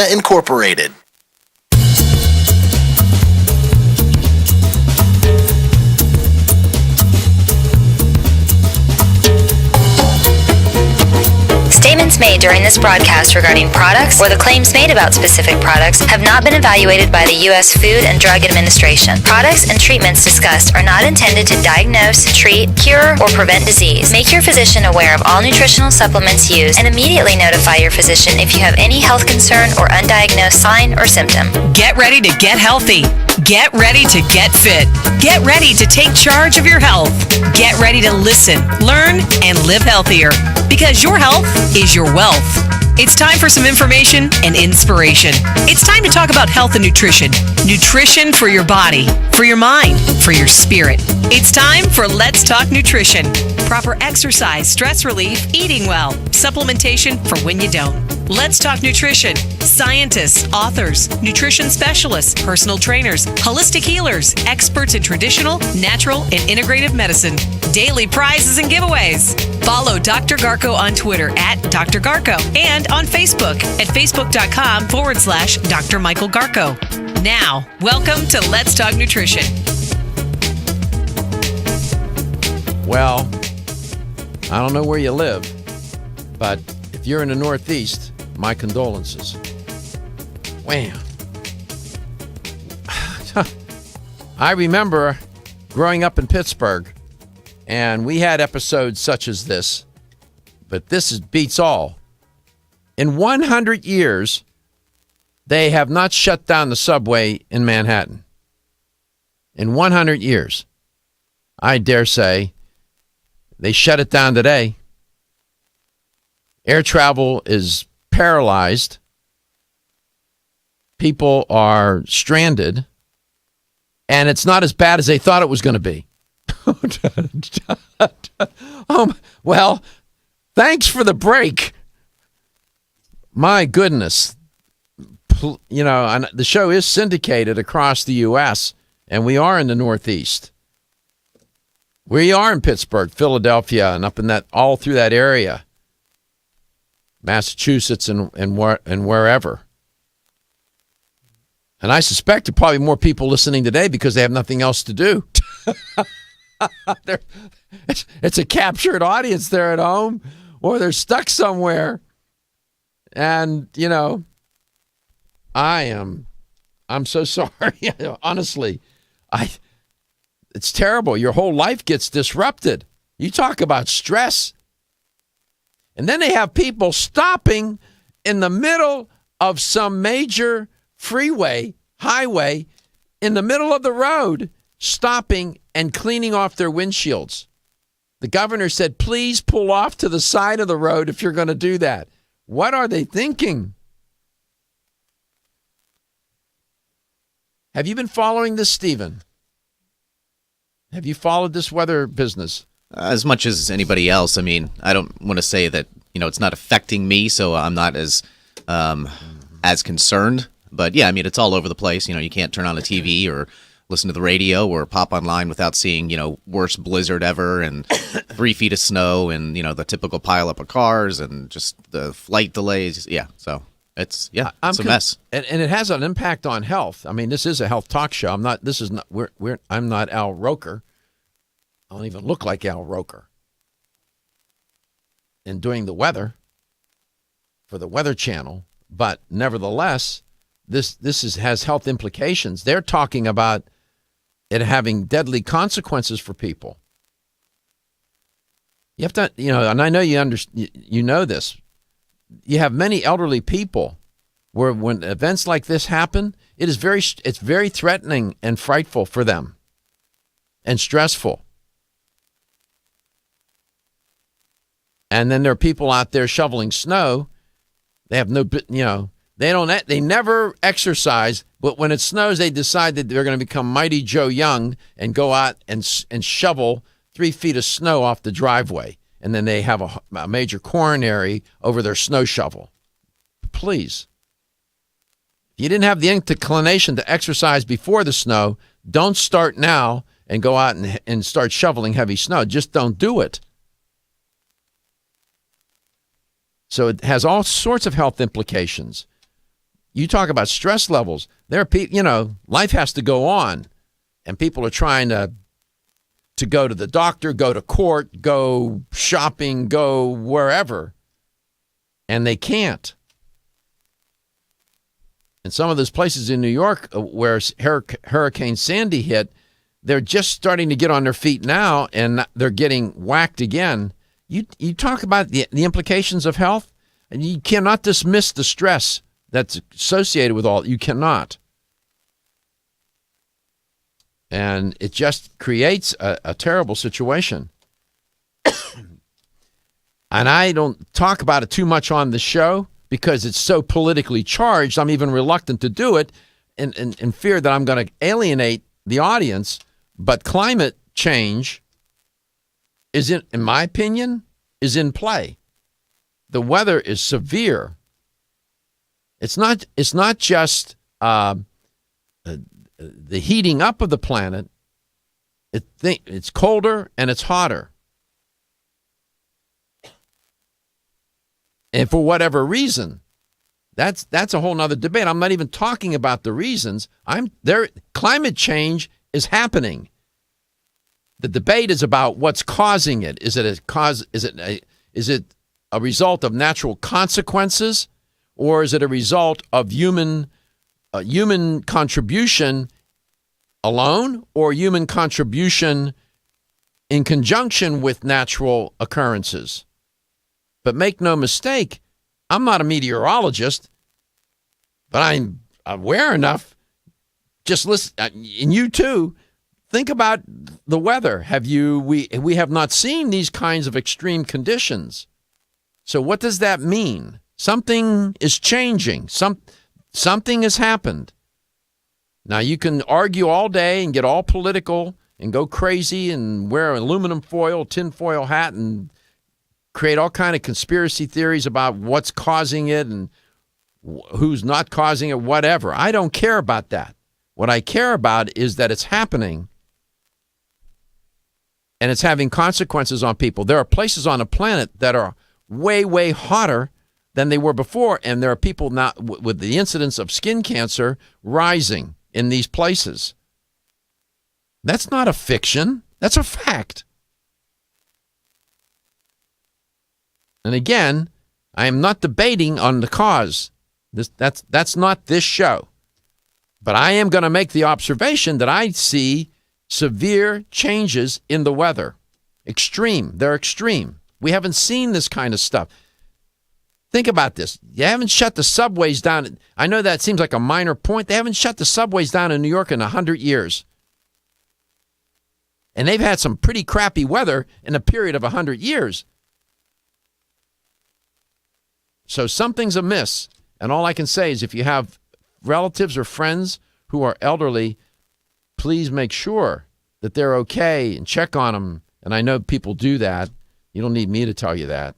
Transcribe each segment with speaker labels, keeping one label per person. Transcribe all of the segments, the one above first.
Speaker 1: Incorporated.
Speaker 2: Statements made during this broadcast regarding products or the claims made about specific products have not been evaluated by the U.S. Food and Drug Administration. Products and treatments discussed are not intended to diagnose, treat, cure, or prevent disease. Make your physician aware of all nutritional supplements used and immediately notify your physician if you have any health concern or undiagnosed sign or symptom.
Speaker 3: Get ready to get healthy. Get ready to get fit. Get ready to take charge of your health. Get ready to listen, learn, and live healthier. Because your health is your wealth. It's time for some information and inspiration. It's time to talk about health and nutrition. Nutrition for your body, for your mind, for your spirit. It's time for Let's Talk Nutrition. Proper exercise, stress relief, eating well, supplementation for when you don't. Let's Talk Nutrition. Scientists, authors, nutrition specialists, personal trainers, holistic healers, experts in traditional, natural, and integrative medicine. Daily prizes and giveaways. Follow Dr. Garko on Twitter at Dr. Garko and on Facebook at facebook.com/Dr. Michael Garko. Now, welcome to Let's Talk Nutrition.
Speaker 4: Well, I don't know where you live, but if you're in the Northeast, my condolences. Wham. I remember growing up in Pittsburgh, and we had episodes such as this, but this beats all. In 100 years, they have not shut down the subway in Manhattan. In 100 years. I dare say they shut it down today. Air travel is paralyzed. People are stranded. And it's not as bad as they thought it was going to be. Well, thanks for the break. My goodness. You know, the show is syndicated across the U.S., and we are in the Northeast. We are in Pittsburgh, Philadelphia, and up in that, all through that area. Massachusetts and wherever. And I suspect there are probably more people listening today because they have nothing else to do. It's a captured audience. They're at home or they're stuck somewhere. And, you know, I'm so sorry. Honestly, it's terrible. Your whole life gets disrupted. You talk about stress. And then they have people stopping in the middle of some major highway, in the middle of the road, stopping and cleaning off their windshields. The governor said, please pull off to the side of the road if you're going to do that. What are they thinking? Have you been following this, Stephen? Have you followed this weather business?
Speaker 5: As much as anybody else. I mean, I don't want to say that, you know, it's not affecting me, so I'm not as concerned. But yeah, I mean, it's all over the place. You know, you can't turn on a TV or listen to the radio or pop online without seeing, you know, worst blizzard ever and 3 feet of snow and, you know, the typical pileup of cars and just the flight delays. Yeah, so it's a mess.
Speaker 4: And it has an impact on health. I mean, this is a health talk show. I'm not Al Roker. I don't even look like Al Roker. In doing the weather for the Weather Channel, but nevertheless, this has health implications. They're talking about it having deadly consequences for people. You have to, you know, and I know you know this. You have many elderly people where when events like this happen, it's very threatening and frightful for them and stressful. And then there are people out there shoveling snow. They have no, you know, they never exercise, but when it snows, they decide that they're going to become Mighty Joe Young and go out and shovel 3 feet of snow off the driveway. And then they have a major coronary over their snow shovel. Please. If you didn't have the inclination to exercise before the snow, don't start now and go out and start shoveling heavy snow. Just don't do it. So it has all sorts of health implications. You talk about stress levels. There are people, life has to go on, and people are trying to go to the doctor, go to court, go shopping, go wherever, and they can't. And some of those places in New York where Hurricane Sandy hit, they're just starting to get on their feet now, and they're getting whacked again. You talk about the implications of health, and you cannot dismiss the stress that's associated with all. You cannot. And it just creates a terrible situation. And I don't talk about it too much on the show because it's so politically charged. I'm even reluctant to do it in fear that I'm going to alienate the audience. But climate change is, in my opinion, is in play. The weather is severe. It's not just the heating up of the planet. It's colder and it's hotter. And for whatever reason, that's a whole nother debate. I'm not even talking about the reasons. Climate change is happening. The debate is about what's causing it. Is it a result of natural consequences, or is it a result of human contribution alone, or human contribution in conjunction with natural occurrences? But make no mistake, I'm not a meteorologist, but I'm aware enough. Just listen, and you too. Think about the weather. We have not seen these kinds of extreme conditions. So what does that mean? Something is changing. Something has happened. Now you can argue all day and get all political and go crazy and wear an aluminum foil, tinfoil hat, and create all kind of conspiracy theories about what's causing it and who's not causing it, whatever. I don't care about that. What I care about is that it's happening and it's having consequences on people. There are places on the planet that are way, way hotter than they were before, and there are people now with the incidence of skin cancer rising in these places. That's not a fiction. That's a fact. And again, I am not debating on the cause. That's not this show. But I am going to make the observation that I see severe changes in the weather. Extreme. They're extreme. We haven't seen this kind of stuff. Think about this. You haven't shut the subways down. I know that seems like a minor point. They haven't shut the subways down in New York in 100 years. And they've had some pretty crappy weather in a period of 100 years. So something's amiss. And all I can say is if you have relatives or friends who are elderly, please make sure that they're okay and check on them. And I know people do that. You don't need me to tell you that.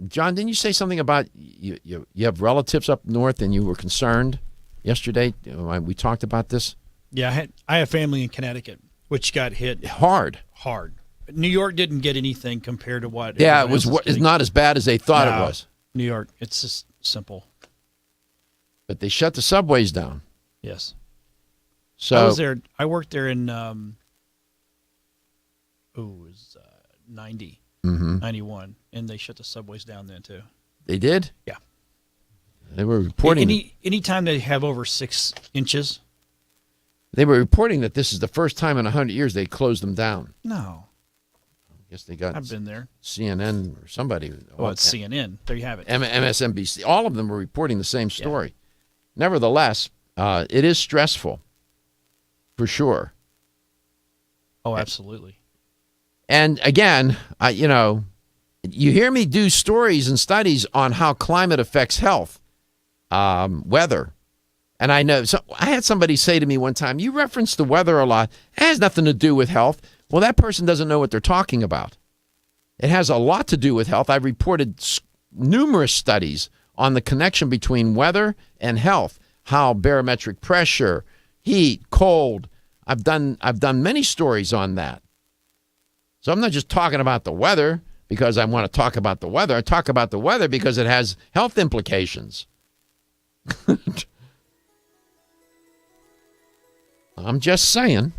Speaker 4: John, didn't you say something about you have relatives up north and you were concerned yesterday? We talked about this.
Speaker 1: Yeah, I have family in Connecticut, which got hit
Speaker 4: hard.
Speaker 1: New York didn't get anything compared to what.
Speaker 4: Yeah, it's not as bad as they thought it was.
Speaker 1: New York, it's just simple.
Speaker 4: But they shut the subways down.
Speaker 1: Yes.
Speaker 4: So
Speaker 1: I was there. I worked there in it was 90, 91, and they shut the subways down then too.
Speaker 4: They did?
Speaker 1: Yeah.
Speaker 4: They were reporting.
Speaker 1: Anytime they have over 6 inches.
Speaker 4: They were reporting that this is the first time in 100 years they closed them down.
Speaker 1: No.
Speaker 4: I guess they got.
Speaker 1: I've been there.
Speaker 4: CNN or somebody.
Speaker 1: Oh, it's CNN. There you have it.
Speaker 4: MSNBC. All of them were reporting the same story. Yeah. Nevertheless, it is stressful, for sure.
Speaker 1: Oh, absolutely.
Speaker 4: And again, you hear me do stories and studies on how climate affects health, weather. And I know, I had somebody say to me one time, you reference the weather a lot. It has nothing to do with health. Well, that person doesn't know what they're talking about. It has a lot to do with health. I've reported numerous studies on the connection between weather and health, how barometric pressure, heat, cold. I've done many stories on that. So I'm not just talking about the weather because I want to talk about the weather. I talk about the weather because it has health implications. I'm just saying.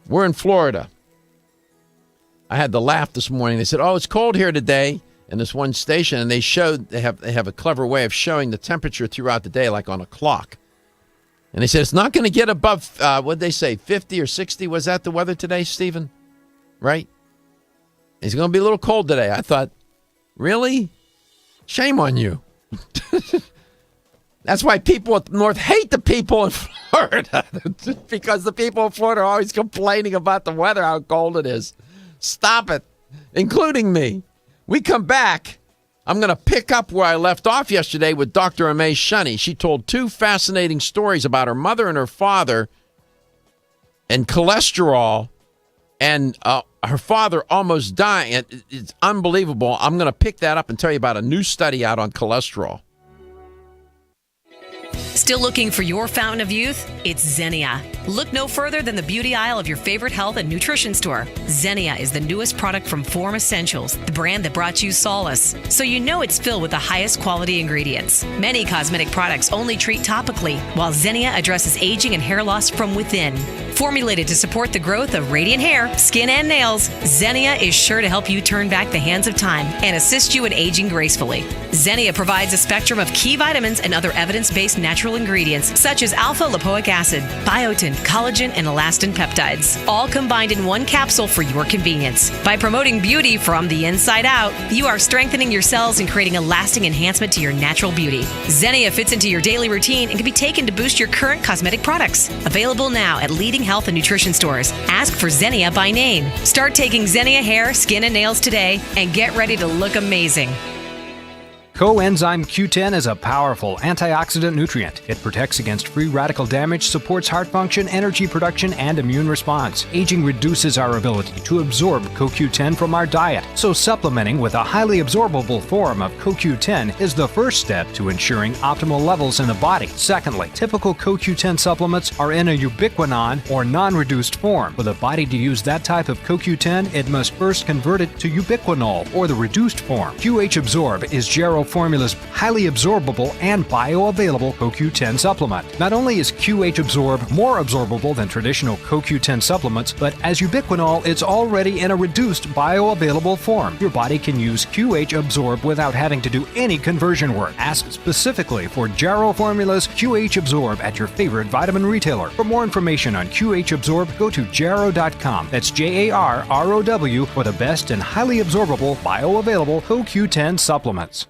Speaker 4: We're in Florida. I had the laugh this morning. They said, "Oh, it's cold here today." In this one station, and they have a clever way of showing the temperature throughout the day, like on a clock. And they said it's not going to get above what'd they say, 50 or 60? Was that the weather today, Stephen? Right? It's going to be a little cold today. I thought, really? Shame on you. That's why people up north hate the people in Florida, because the people in Florida are always complaining about the weather, how cold it is. Stop it, including me. We come back. I'm going to pick up where I left off yesterday with Dr. Amay Shunny. She told two fascinating stories about her mother and her father and cholesterol and her father almost dying. It's unbelievable. I'm going to pick that up and tell you about a new study out on cholesterol.
Speaker 3: Still looking for your fountain of youth? It's Xenia. Look no further than the beauty aisle of your favorite health and nutrition store. Xenia is the newest product from Form Essentials, the brand that brought you solace. So you know it's filled with the highest quality ingredients. Many cosmetic products only treat topically, while Xenia addresses aging and hair loss from within. Formulated to support the growth of radiant hair, skin, and nails, Xenia is sure to help you turn back the hands of time and assist you in aging gracefully. Xenia provides a spectrum of key vitamins and other evidence-based natural ingredients such as alpha-lipoic acid, biotin, collagen, and elastin peptides, all combined in one capsule for your convenience. By promoting beauty from the inside out, you are strengthening your cells and creating a lasting enhancement to your natural beauty. Xenia fits into your daily routine and can be taken to boost your current cosmetic products. Available now at leading health and nutrition stores. Ask for Xenia by name. Start taking Xenia hair, skin, and nails today and get ready to look amazing.
Speaker 6: Coenzyme Q10 is a powerful antioxidant nutrient. It protects against free radical damage, supports heart function, energy production, and immune response. Aging reduces our ability to absorb CoQ10 from our diet, so supplementing with a highly absorbable form of CoQ10 is the first step to ensuring optimal levels in the body. Secondly, typical CoQ10 supplements are in a ubiquinone or non-reduced form. For the body to use that type of CoQ10, it must first convert it to ubiquinol or the reduced form. QH Absorb is Gero Formula's highly absorbable and bioavailable CoQ10 supplement. Not only is QH Absorb more absorbable than traditional CoQ10 supplements, but as ubiquinol, it's already in a reduced bioavailable form. Your body can use QH Absorb without having to do any conversion work. Ask specifically for Gero Formula's QH Absorb at your favorite vitamin retailer. For more information on QH Absorb, go to Gero.com. That's JARROW for the best and highly absorbable bioavailable CoQ10 supplements.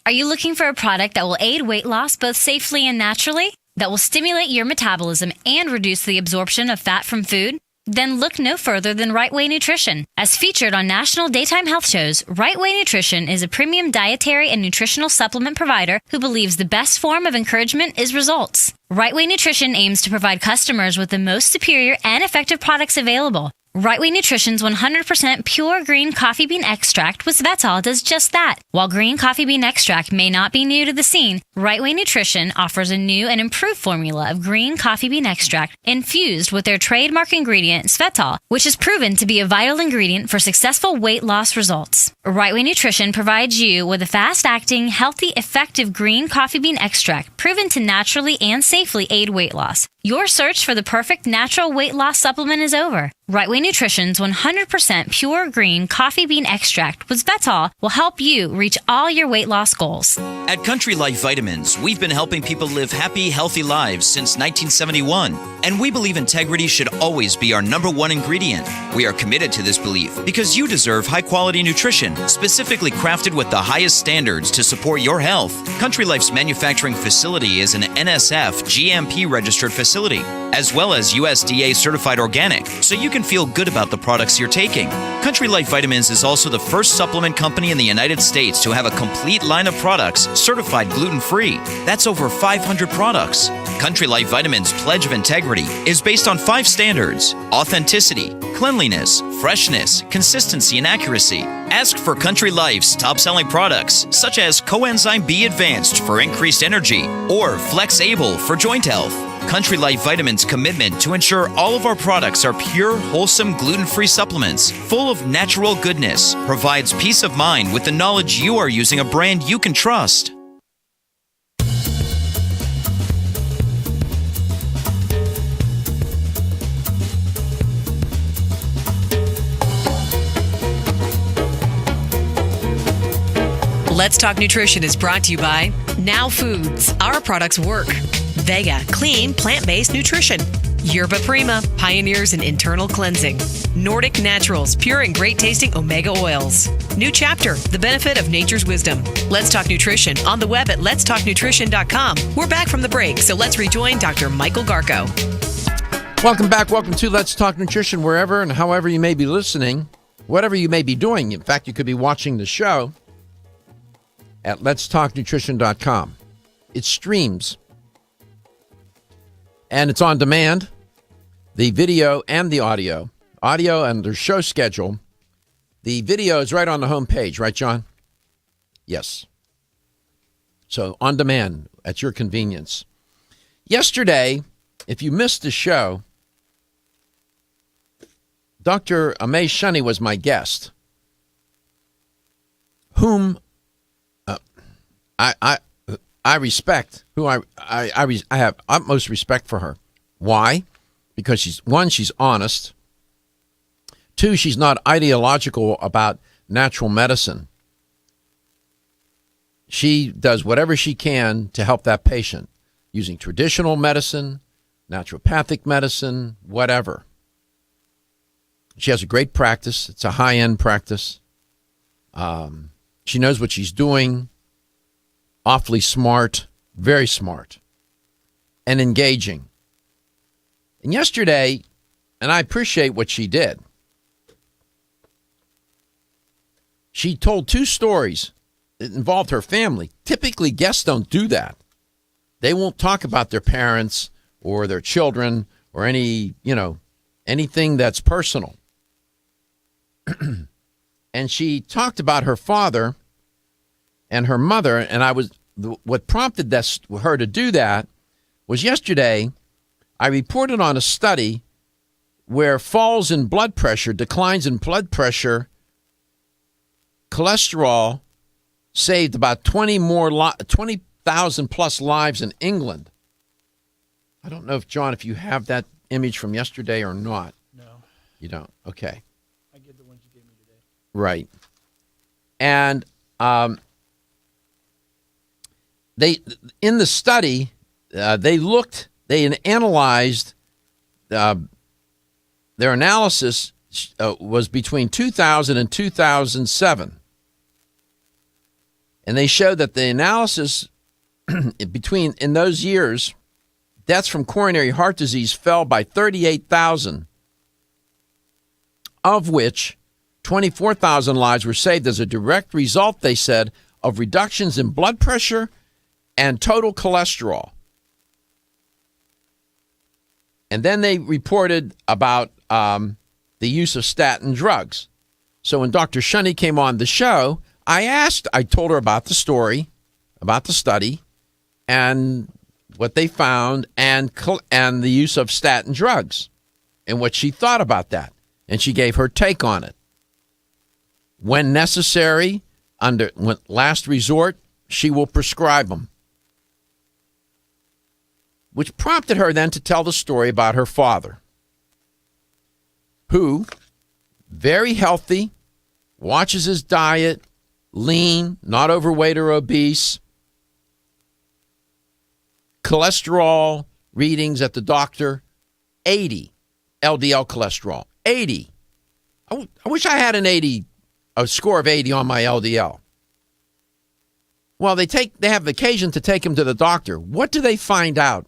Speaker 2: Are you looking for a product that will aid weight loss both safely and naturally? That will stimulate your metabolism and reduce the absorption of fat from food? Then look no further than Right Way Nutrition. As featured on national daytime health shows, Right Way Nutrition is a premium dietary and nutritional supplement provider who believes the best form of encouragement is results. Right Way Nutrition aims to provide customers with the most superior and effective products available. Right Way Nutrition's 100% pure green coffee bean extract with Svetol does just that. While green coffee bean extract may not be new to the scene, Right Way Nutrition offers a new and improved formula of green coffee bean extract infused with their trademark ingredient Svetol, which is proven to be a vital ingredient for successful weight loss results. Right Way Nutrition provides you with a fast-acting, healthy, effective green coffee bean extract proven to naturally and safely aid weight loss. Your search for the perfect natural weight loss supplement is over. Right Way Nutrition's 100% pure green coffee bean extract with Svetol will help you reach all your weight loss goals.
Speaker 7: At Country Life Vitamins, we've been helping people live happy, healthy lives since 1971. And we believe integrity should always be our number one ingredient. We are committed to this belief because you deserve high-quality nutrition, specifically crafted with the highest standards to support your health. Country Life's manufacturing facility is an NSF GMP-registered facility, as well as USDA certified organic, so you can feel good about the products you're taking. Country Life Vitamins is also the first supplement company in the United States to have a complete line of products certified gluten-free. That's over 500 products. Country Life Vitamins' pledge of integrity is based on 5 standards: authenticity, cleanliness, freshness, consistency, and accuracy. Ask for Country Life's top-selling products, such as Coenzyme B Advanced for increased energy or Flex Able for joint health. Country Life Vitamins' commitment to ensure all of our products are pure, wholesome, gluten-free supplements full of natural goodness provides peace of mind with the knowledge you are using a brand you can trust.
Speaker 3: Let's Talk Nutrition is brought to you by Now Foods. Our products work. Vega, clean, plant-based nutrition. Yerba Prima, pioneers in internal cleansing. Nordic Naturals, pure and great-tasting omega oils. New Chapter, the benefit of nature's wisdom. Let's Talk Nutrition on the web at letstalknutrition.com. We're back from the break, so let's rejoin Dr. Michael Garko.
Speaker 4: Welcome back. Welcome to Let's Talk Nutrition, wherever and however you may be listening, whatever you may be doing. In fact, you could be watching the show at letstalknutrition.com. It streams. And it's on demand, the video and the audio. Audio and their show schedule. The video is right on the homepage, right, John? Yes. So on demand, at your convenience. Yesterday, if you missed the show, Dr. Amay Shani was my guest, whom I respect, I have utmost respect for her. Why? Because she's honest. Two, she's not ideological about natural medicine. She does whatever she can to help that patient using traditional medicine, naturopathic medicine, whatever. She has a great practice. It's a high-end practice. She knows what she's doing. Awfully smart, very smart, and engaging. And yesterday, and I appreciate what she did, she told two stories that involved her family. Typically, guests don't do that. They won't talk about their parents or their children or anything that's personal. And she talked about her father and her mother, and what prompted her to do that was yesterday I reported on a study where falls in blood pressure, declines in blood pressure, cholesterol saved about 20,000 plus lives in England. I don't know if, John, if you have that image from yesterday or not.
Speaker 1: No.
Speaker 4: You don't? Okay.
Speaker 1: I get the ones you gave me today.
Speaker 4: Right. And they in the study, they analyzed, their analysis was between 2000 and 2007. And they showed that the analysis in those years, deaths from coronary heart disease fell by 38,000, of which 24,000 lives were saved as a direct result, they said, of reductions in blood pressure and total cholesterol. And then they reported about the use of statin drugs. So when Dr. Shani came on the show, I told her about the story, about the study, and what they found, and the use of statin drugs, and what she thought about that. And she gave her take on it. When necessary, when last resort, she will prescribe them. Which prompted her then to tell the story about her father, who, very healthy, watches his diet, lean, not overweight or obese, cholesterol readings at the doctor, 80 LDL cholesterol, 80. I wish I had a score of 80 on my LDL. Well, they have the occasion to take him to the doctor. What do they find out?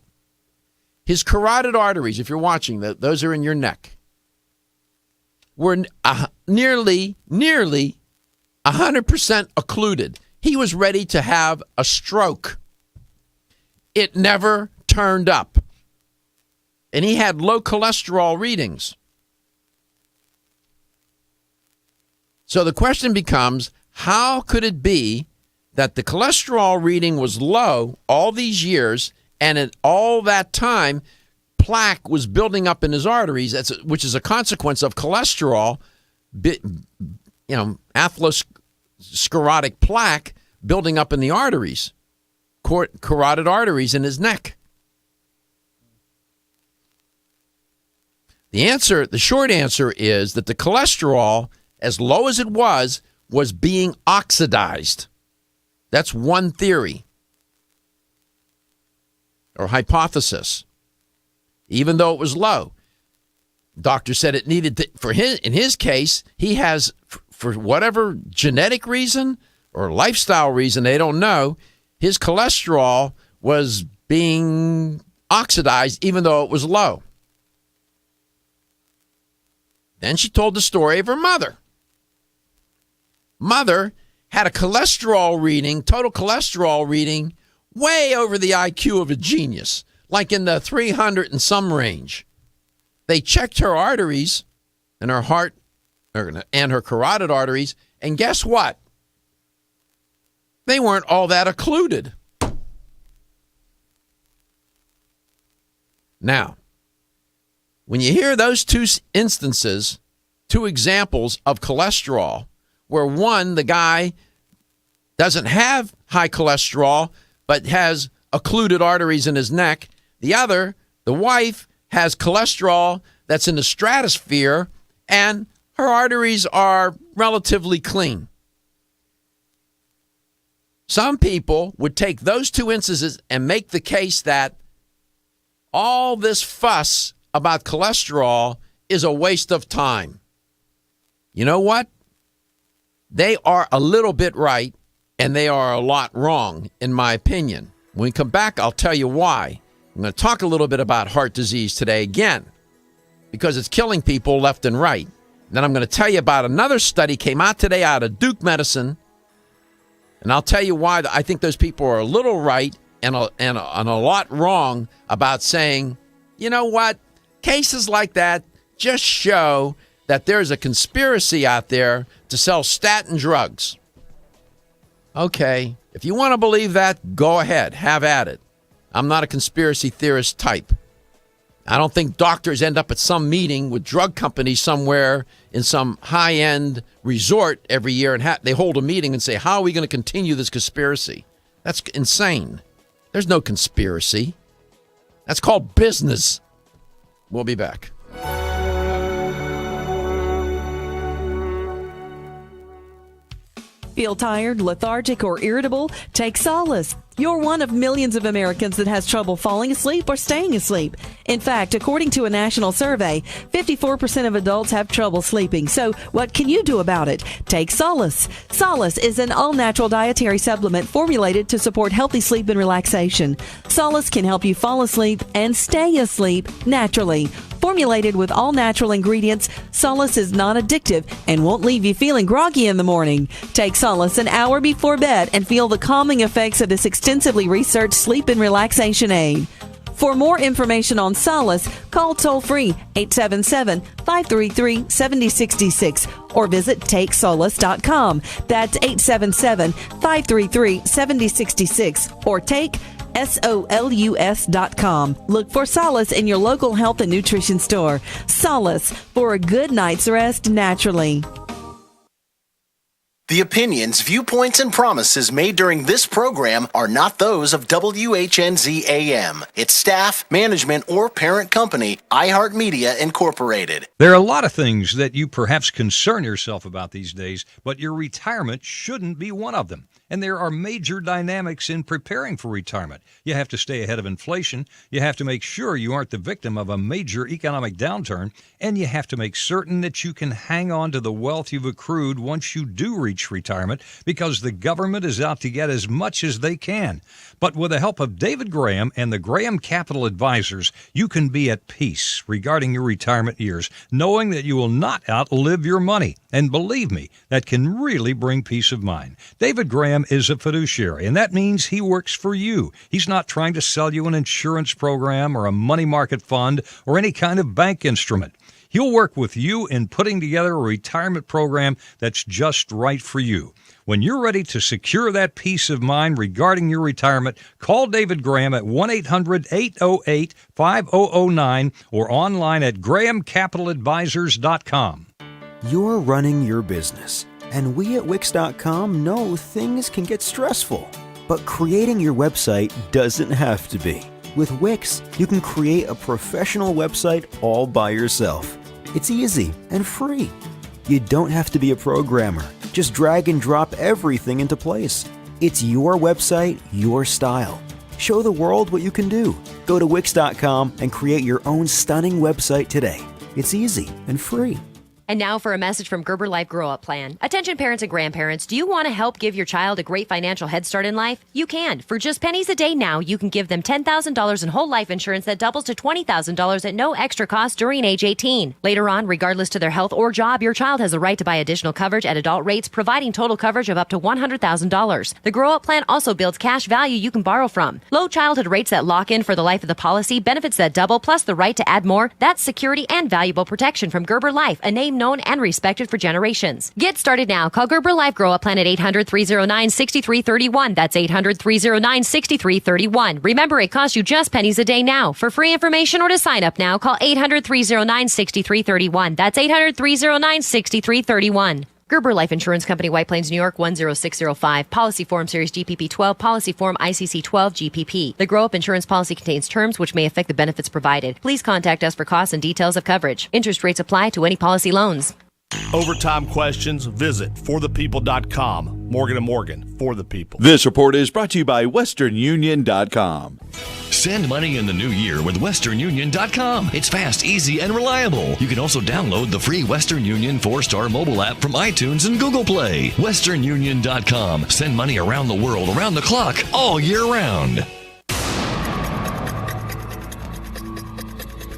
Speaker 4: His carotid arteries, if you're watching, those are in your neck, were nearly 100% occluded. He was ready to have a stroke. It never turned up. And he had low cholesterol readings. So the question becomes, how could it be that the cholesterol reading was low all these years And at all that time, plaque was building up in his arteries, which is a consequence of cholesterol, atherosclerotic plaque building up in the arteries, carotid arteries in his neck. The short answer is that the cholesterol, as low as it was being oxidized. That's one theory or hypothesis. Even though it was low, doctor said it needed to, in his case, he has, for whatever genetic reason or lifestyle reason, they don't know, his cholesterol was being oxidized even though it was low. Then she told the story of her mother. Mother had a cholesterol reading, total cholesterol reading, way over the IQ of a genius, like in the 300 and some range. They checked her arteries and her heart and her carotid arteries, and guess what? They weren't all that occluded. Now, when you hear those two instances, two examples of cholesterol, where one, the guy doesn't have high cholesterol, but has occluded arteries in his neck. The other, the wife, has cholesterol that's in the stratosphere, and her arteries are relatively clean. Some people would take those two instances and make the case that all this fuss about cholesterol is a waste of time. You know what? They are a little bit right, and they are a lot wrong, in my opinion. When we come back, I'll tell you why. I'm going to talk a little bit about heart disease today again, because it's killing people left and right. And then I'm going to tell you about another study came out today out of Duke Medicine, and I'll tell you why I think those people are a little right and a lot wrong about saying, you know what, cases like that just show that there's a conspiracy out there to sell statin drugs. Okay, if you want to believe that, go ahead, have at it. I'm not a conspiracy theorist type. I don't think doctors end up at some meeting with drug companies somewhere in some high-end resort every year and they hold a meeting and say, how are we going to continue this conspiracy? That's insane. There's no conspiracy. That's called business. We'll be back.
Speaker 8: Feel tired, lethargic, or irritable? Take solace. You're one of millions of Americans that has trouble falling asleep or staying asleep. In fact, according to a national survey, 54% of adults have trouble sleeping. So what can you do about it? Take Solace. Solace is an all-natural dietary supplement formulated to support healthy sleep and relaxation. Solace can help you fall asleep and stay asleep naturally. Formulated with all-natural ingredients, Solace is non-addictive and won't leave you feeling groggy in the morning. Take Solace an hour before bed and feel the calming effects of this extensively researched sleep and relaxation aid. For more information on Solace, call toll-free 877-533-7066 or visit TakeSolace.com. That's 877-533-7066 or take SOLUS.com. Look for Solace in your local health and nutrition store. Solace for a good night's rest naturally.
Speaker 9: The opinions, viewpoints, and promises made during this program are not those of WHNZ AM, its staff, management, or parent company, iHeartMedia Incorporated.
Speaker 10: There are a lot of things that you perhaps concern yourself about these days, but your retirement shouldn't be one of them. And there are major dynamics in preparing for retirement. You have to stay ahead of inflation. You have to make sure you aren't the victim of a major economic downturn. And you have to make certain that you can hang on to the wealth you've accrued once you do reach retirement, because the government is out to get as much as they can. But with the help of David Graham and the Graham Capital Advisors, you can be at peace regarding your retirement years, knowing that you will not outlive your money. And believe me, that can really bring peace of mind. David Graham is a fiduciary, and that means he works for you. He's not trying to sell you an insurance program or a money market fund or any kind of bank instrument. He'll work with you in putting together a retirement program that's just right for you. When you're ready to secure that peace of mind regarding your retirement, call David Graham at 1-800-808-5009 or online at grahamcapitaladvisors.com.
Speaker 11: You're running your business, and we at Wix.com know things can get stressful. But creating your website doesn't have to be. With Wix, you can create a professional website all by yourself. It's easy and free. You don't have to be a programmer. Just drag and drop everything into place. It's your website, your style. Show the world what you can do. Go to Wix.com and create your own stunning website today. It's easy and free.
Speaker 12: And now for a message from Gerber Life Grow Up Plan. Attention parents and grandparents, do you want to help give your child a great financial head start in life? You can. For just pennies a day now, you can give them $10,000 in whole life insurance that doubles to $20,000 at no extra cost during age 18. Later on, regardless to their health or job, your child has the right to buy additional coverage at adult rates, providing total coverage of up to $100,000. The Grow Up Plan also builds cash value you can borrow from. Low childhood rates that lock in for the life of the policy, benefits that double, plus the right to add more. That's security and valuable protection from Gerber Life, a name known and respected for generations. Get started now. Call Gerber Life Grow Up Plan at 800-309-6331. That's 800-309-6331. Remember, it costs you just pennies a day now. For free information or to sign up now, call 800-309-6331. That's 800-309-6331. Gerber Life Insurance Company, White Plains, New York, 10605. Policy Form Series GPP 12. Policy Form ICC 12 GPP. The Grow Up Insurance policy contains terms which may affect the benefits provided. Please contact us for costs and details of coverage. Interest rates apply to any policy loans.
Speaker 13: Overtime questions? Visit forthepeople.com. Morgan & Morgan, for the people.
Speaker 14: This report is brought to you by westernunion.com.
Speaker 15: Send money in the new year with westernunion.com. It's fast, easy, and reliable. You can also download the free Western Union 4-star mobile app from iTunes and Google Play. westernunion.com. Send money around the world, around the clock, all year round.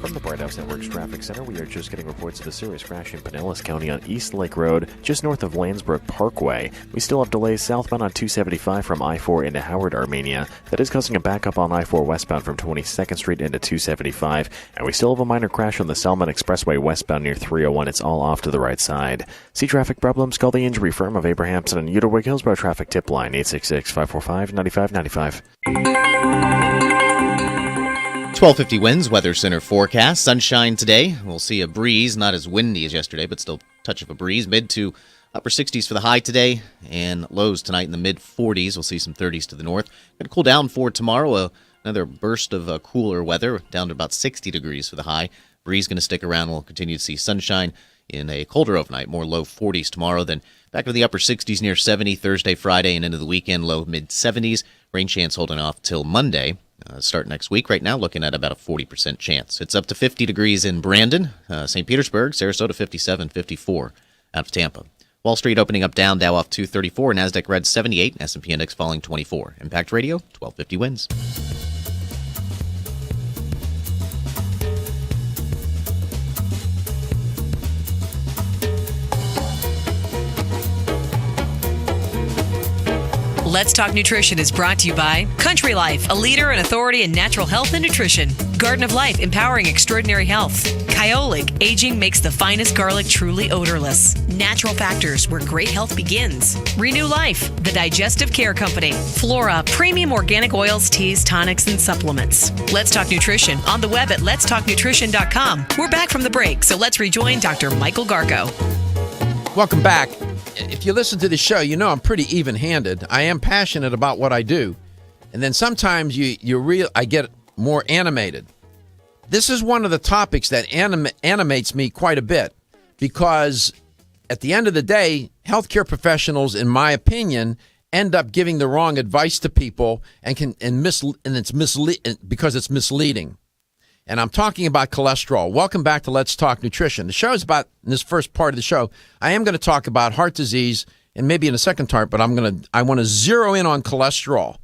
Speaker 16: From the Bright House Network's Traffic Center, we are just getting reports of a serious crash in Pinellas County on East Lake Road, just north of Landsbrook Parkway. We still have delays southbound on 275 from I-4 into Howard, Armenia. That is causing a backup on I-4 westbound from 22nd Street into 275. And we still have a minor crash on the Salmon Expressway westbound near 301. It's all off to the right side. See traffic problems? Call the injury firm of Abrahamson and Uterwig Hillsborough Traffic Tip Line, 866-545-9595.
Speaker 5: 1250 winds, Weather Center forecast. Sunshine today. We'll see a breeze, not as windy as yesterday, but still a touch of a breeze. Mid to upper 60s for the high today, and lows tonight in the mid 40s. We'll see some 30s to the north. Going to cool down for tomorrow. Another burst of cooler weather, down to about 60 degrees for the high. Breeze going to stick around. We'll continue to see sunshine in a colder overnight, more low 40s tomorrow. Then back to the upper 60s near 70 Thursday, Friday, and into the weekend, low mid 70s. Rain chance holding off till Monday. Start next week. Right now, looking at about a 40% chance. It's up to 50 degrees in Brandon, St. Petersburg, Sarasota 57, 54 out of Tampa. Wall Street opening up down, Dow off 234, NASDAQ red 78, S&P index falling 24. Impact Radio, 1250 wins.
Speaker 3: Let's Talk Nutrition is brought to you by Country Life, a leader and authority in natural health and nutrition. Garden of Life, empowering extraordinary health. Kyolic, aging makes the finest garlic truly odorless. Natural Factors, where great health begins. Renew Life, the digestive care company. Flora, premium organic oils, teas, tonics, and supplements. Let's Talk Nutrition on the web at letstalknutrition.com. We're back from the break, so let's rejoin Dr. Michael Gargo.
Speaker 4: Welcome back. If you listen to the show, you know I'm pretty even-handed. I am passionate about what I do. And then sometimes I get more animated. This is one of the topics that animates me quite a bit because at the end of the day, healthcare professionals, in my opinion, end up giving the wrong advice to people because it's misleading. And I'm talking about cholesterol. Welcome back to Let's Talk Nutrition. The show is about, in this first part of the show, I am going to talk about heart disease and maybe in a second part, but I want to zero in on cholesterol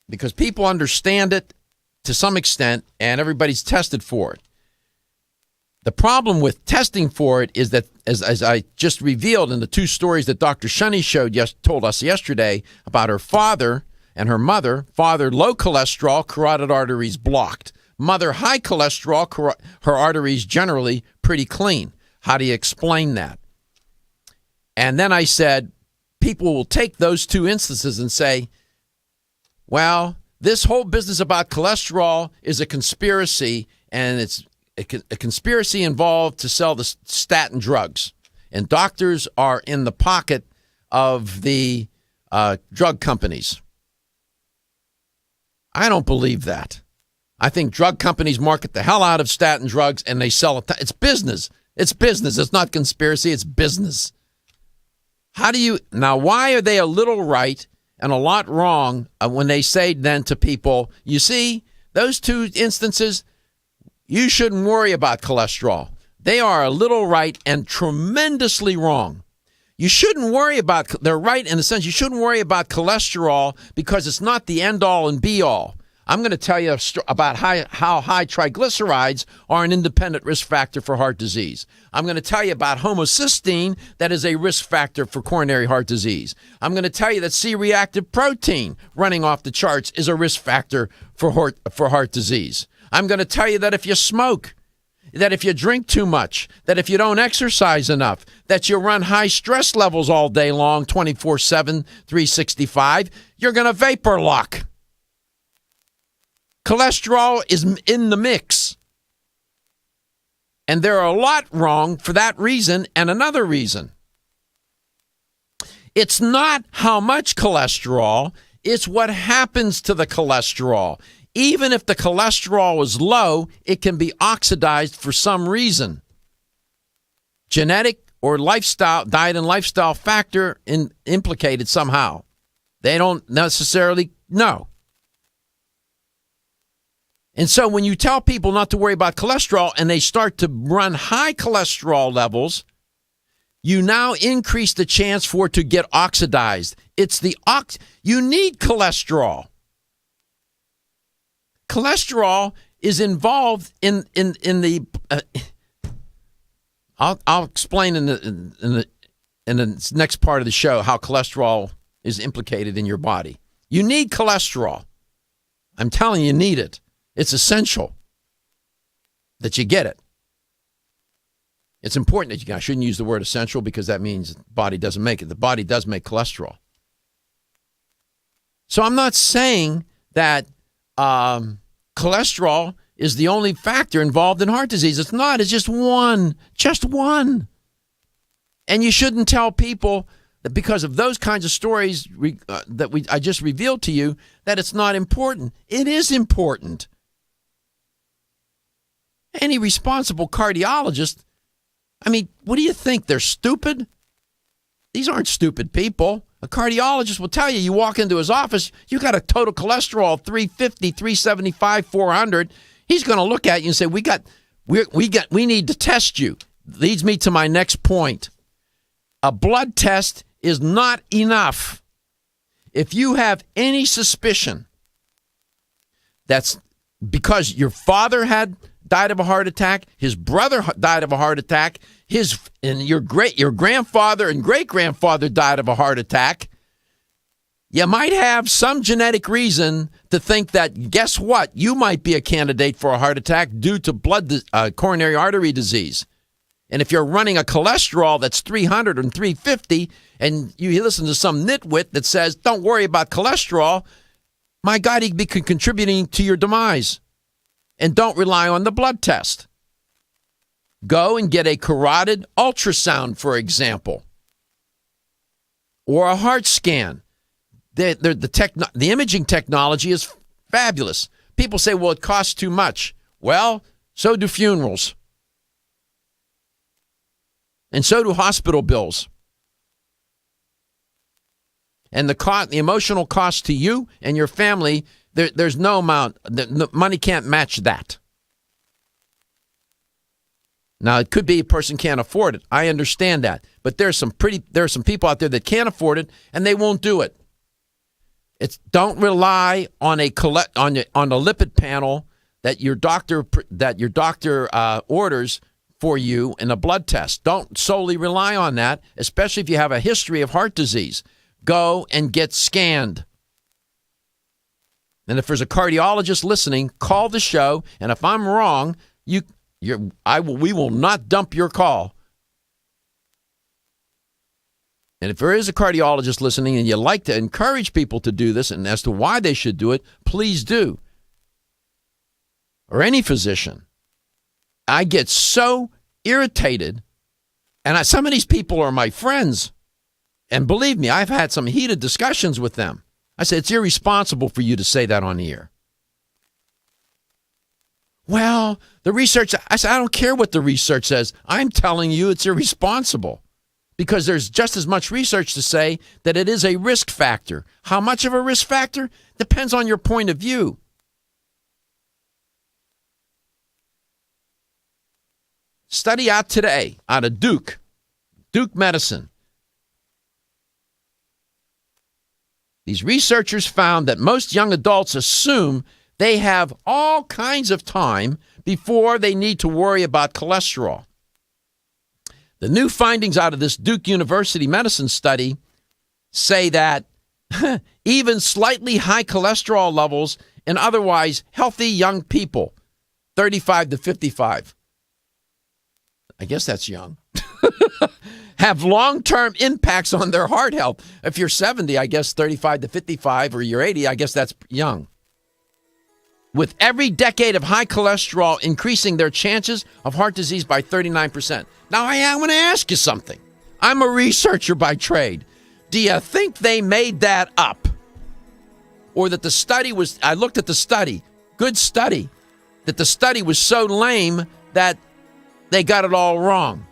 Speaker 4: because people understand it to some extent and everybody's tested for it. The problem with testing for it is that, as I just revealed in the two stories that Dr. Shunny told us yesterday about her father and her mother, father low cholesterol, carotid arteries blocked. Mother, high cholesterol, her arteries generally pretty clean. How do you explain that? And then I said, people will take those two instances and say, well, this whole business about cholesterol is a conspiracy, and it's a conspiracy involved to sell the statin drugs. And doctors are in the pocket of the drug companies. I don't believe that. I think drug companies market the hell out of statin drugs and they sell it. It's business. It's business. It's not conspiracy. It's business. Now, why are they a little right and a lot wrong when they say then to people, you see, those two instances, you shouldn't worry about cholesterol. They are a little right and tremendously wrong. You shouldn't worry about, they're right in the sense you shouldn't worry about cholesterol because it's not the end all and be all. I'm going to tell you about how high triglycerides are an independent risk factor for heart disease. I'm going to tell you about homocysteine that is a risk factor for coronary heart disease. I'm going to tell you that C-reactive protein running off the charts is a risk factor for heart disease. I'm going to tell you that if you smoke, that if you drink too much, that if you don't exercise enough, that you run high stress levels all day long, 24/7, 365, you're going to vapor lock. Cholesterol is in the mix. And there are a lot wrong for that reason and another reason. It's not how much cholesterol, it's what happens to the cholesterol. Even if the cholesterol is low, it can be oxidized for some reason. Genetic or lifestyle, diet and lifestyle factor implicated somehow. They don't necessarily know. And so when you tell people not to worry about cholesterol and they start to run high cholesterol levels, you now increase the chance for it to get oxidized. You need cholesterol. Cholesterol is involved in the. I'll explain in the next part of the show how cholesterol is implicated in your body. You need cholesterol. I'm telling you, you need it. It's essential that you get it. It's important that I shouldn't use the word essential because that means the body doesn't make it. The body does make cholesterol. So I'm not saying that cholesterol is the only factor involved in heart disease. It's not. It's just one. Just one. And you shouldn't tell people that because of those kinds of stories I just revealed to you that it's not important. It is important. Any responsible cardiologist, I mean, what do you think? They're stupid? These aren't stupid people. A cardiologist will tell you, you walk into his office, you got a total cholesterol of 350, 375, 400. He's going to look at you and say, we need to test you. Leads me to my next point. A blood test is not enough. If you have any suspicion that's because your father died of a heart attack, his brother died of a heart attack, your grandfather and great-grandfather died of a heart attack, you might have some genetic reason to think that, guess what, you might be a candidate for a heart attack due to coronary artery disease. And if you're running a cholesterol that's 300 and 350, and you listen to some nitwit that says, don't worry about cholesterol, my God, he'd be contributing to your demise. And don't rely on the blood test. Go and get a carotid ultrasound, for example, or a heart scan. The imaging technology is fabulous. People say, well, it costs too much. Well, so do funerals. And so do hospital bills. And the emotional cost to you and your family, there's no amount. The money can't match that. Now, it could be a person can't afford it. I understand that. But there are some people out there that can't afford it, and they won't do it. Don't rely on a lipid panel that your doctor orders for you in a blood test. Don't solely rely on that, especially if you have a history of heart disease. Go and get scanned. And if there's a cardiologist listening, call the show. And if I'm wrong, we will not dump your call. And if there is a cardiologist listening and you like to encourage people to do this and as to why they should do it, please do. Or any physician. I get so irritated, and some of these people are my friends. And believe me, I've had some heated discussions with them. I said, it's irresponsible for you to say that on the air. Well, the research, I said, I don't care what the research says. I'm telling you it's irresponsible. Because there's just as much research to say that it is a risk factor. How much of a risk factor? Depends on your point of view. Study out today out of Duke Medicine. These researchers found that most young adults assume they have all kinds of time before they need to worry about cholesterol. The new findings out of this Duke University medicine study say that even slightly high cholesterol levels in otherwise healthy young people, 35 to 55, I guess that's young, have long-term impacts on their heart health. If you're 70, I guess 35 to 55, or you're 80, I guess that's young. With every decade of high cholesterol increasing their chances of heart disease by 39%. Now, I want to ask you something. I'm a researcher by trade. Do you think they made that up? Or that the study was, I looked at the study, good study, that the study was so lame that they got it all wrong.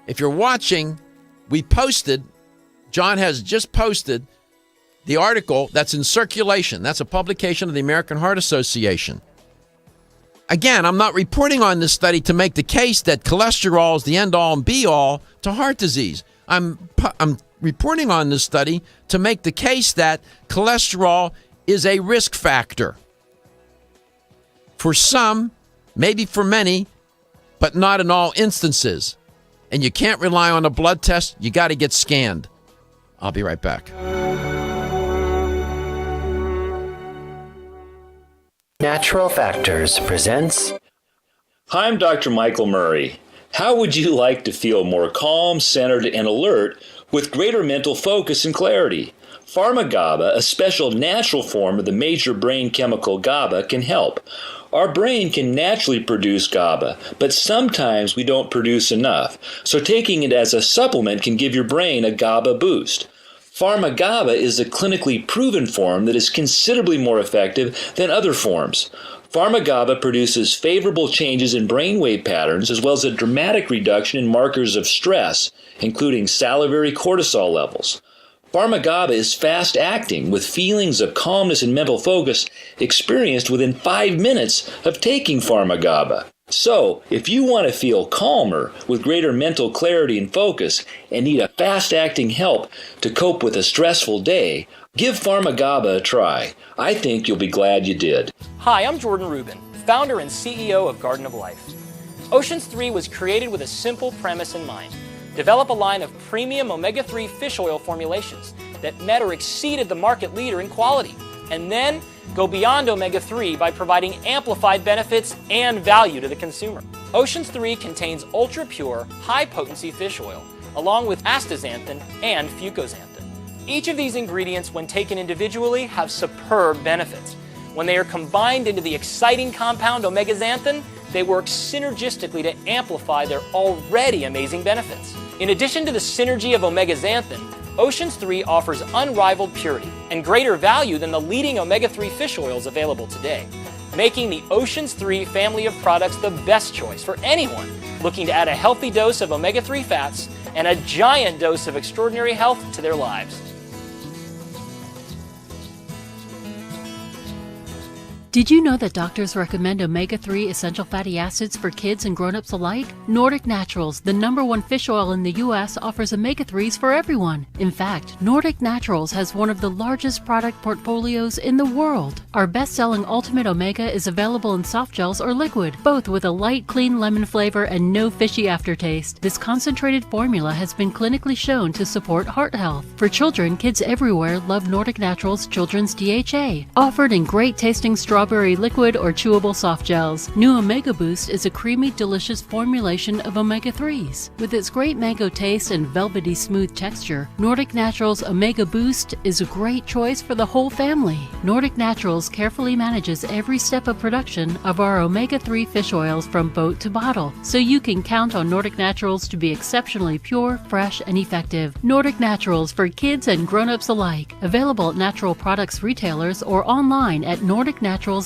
Speaker 4: If you're watching, we posted, John has just posted the article that's in circulation. That's a publication of the American Heart Association. Again, I'm not reporting on this study to make the case that cholesterol is the end-all and be-all to heart disease. I'm reporting on this study to make the case that cholesterol is a risk factor. For some, maybe for many, but not in all instances. And you can't rely on a blood test. You got to get scanned. I'll be right back.
Speaker 17: Natural Factors presents.
Speaker 18: Hi, I'm Dr. Michael Murray. How would you like to feel more calm, centered, and alert with greater mental focus and clarity? Pharma-GABA, a special natural form of the major brain chemical GABA, can help. Our brain can naturally produce GABA, but sometimes we don't produce enough. So taking it as a supplement can give your brain a GABA boost. Pharma-GABA is a clinically proven form that is considerably more effective than other forms. Pharma-GABA produces favorable changes in brainwave patterns as well as a dramatic reduction in markers of stress, including salivary cortisol levels. Pharma-GABA is fast-acting, with feelings of calmness and mental focus experienced within 5 minutes of taking Pharma-GABA. So, if you want to feel calmer with greater mental clarity and focus and need a fast-acting help to cope with a stressful day, give Pharma-GABA a try. I think you'll be glad you did.
Speaker 19: Hi, I'm Jordan Rubin, founder and CEO of Garden of Life. Oceans 3 was created with a simple premise in mind. Develop a line of premium omega-3 fish oil formulations that met or exceeded the market leader in quality, and then go beyond omega-3 by providing amplified benefits and value to the consumer. Oceans 3 contains ultra-pure, high-potency fish oil, along with astaxanthin and fucoxanthin. Each of these ingredients, when taken individually, have superb benefits. When they are combined into the exciting compound omega-xanthin, they work synergistically to amplify their already amazing benefits. In addition to the synergy of omega-xanthin, Oceans 3 offers unrivaled purity and greater value than the leading omega-3 fish oils available today, making the Oceans 3 family of products the best choice for anyone looking to add a healthy dose of omega-3 fats and a giant dose of extraordinary health to their lives.
Speaker 20: Did you know that doctors recommend omega-3 essential fatty acids for kids and grown-ups alike? Nordic Naturals, the #1 fish oil in the U.S., offers omega-3s for everyone. In fact, Nordic Naturals has one of the largest product portfolios in the world. Our best-selling Ultimate Omega is available in soft gels or liquid, both with a light, clean lemon flavor and no fishy aftertaste. This concentrated formula has been clinically shown to support heart health. For children, kids everywhere love Nordic Naturals Children's DHA, offered in great-tasting strawberry strawberry liquid or chewable soft gels. New Omega Boost is a creamy, delicious formulation of omega-3s. With its great mango taste and velvety smooth texture, Nordic Naturals Omega Boost is a great choice for the whole family. Nordic Naturals carefully manages every step of production of our omega-3 fish oils from boat to bottle, so you can count on Nordic Naturals to be exceptionally pure, fresh, and effective. Nordic Naturals for kids and grown-ups alike. Available at natural products retailers or online at nordicnaturals.com.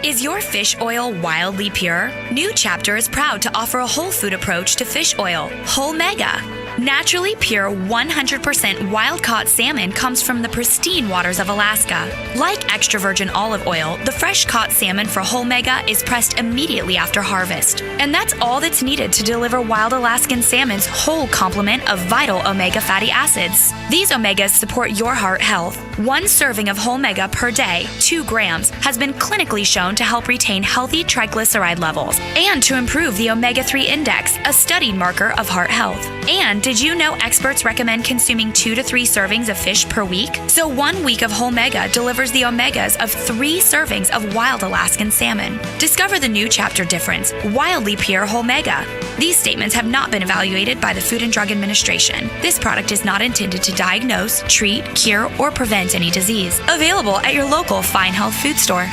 Speaker 2: Is your fish oil wildly pure? New Chapter is proud to offer a whole food approach to fish oil, Whole Mega. Naturally pure 100% wild-caught salmon comes from the pristine waters of Alaska. Like extra virgin olive oil, the fresh-caught salmon for Whole Mega is pressed immediately after harvest. And that's all that's needed to deliver wild Alaskan salmon's whole complement of vital omega fatty acids. These omegas support your heart health. One serving of Whole Mega per day, 2 grams, has been clinically shown to help retain healthy triglyceride levels and to improve the omega-3 index, a studied marker of heart health. And did you know experts recommend consuming 2 to 3 servings of fish per week? So 1 week of Whole Mega delivers the omegas of 3 servings of wild Alaskan salmon. Discover the New Chapter difference, wildly pure Whole Mega. These statements have not been evaluated by the Food and Drug Administration. This product is not intended to diagnose, treat, cure, or prevent any disease. Available at your local Fine Health food store.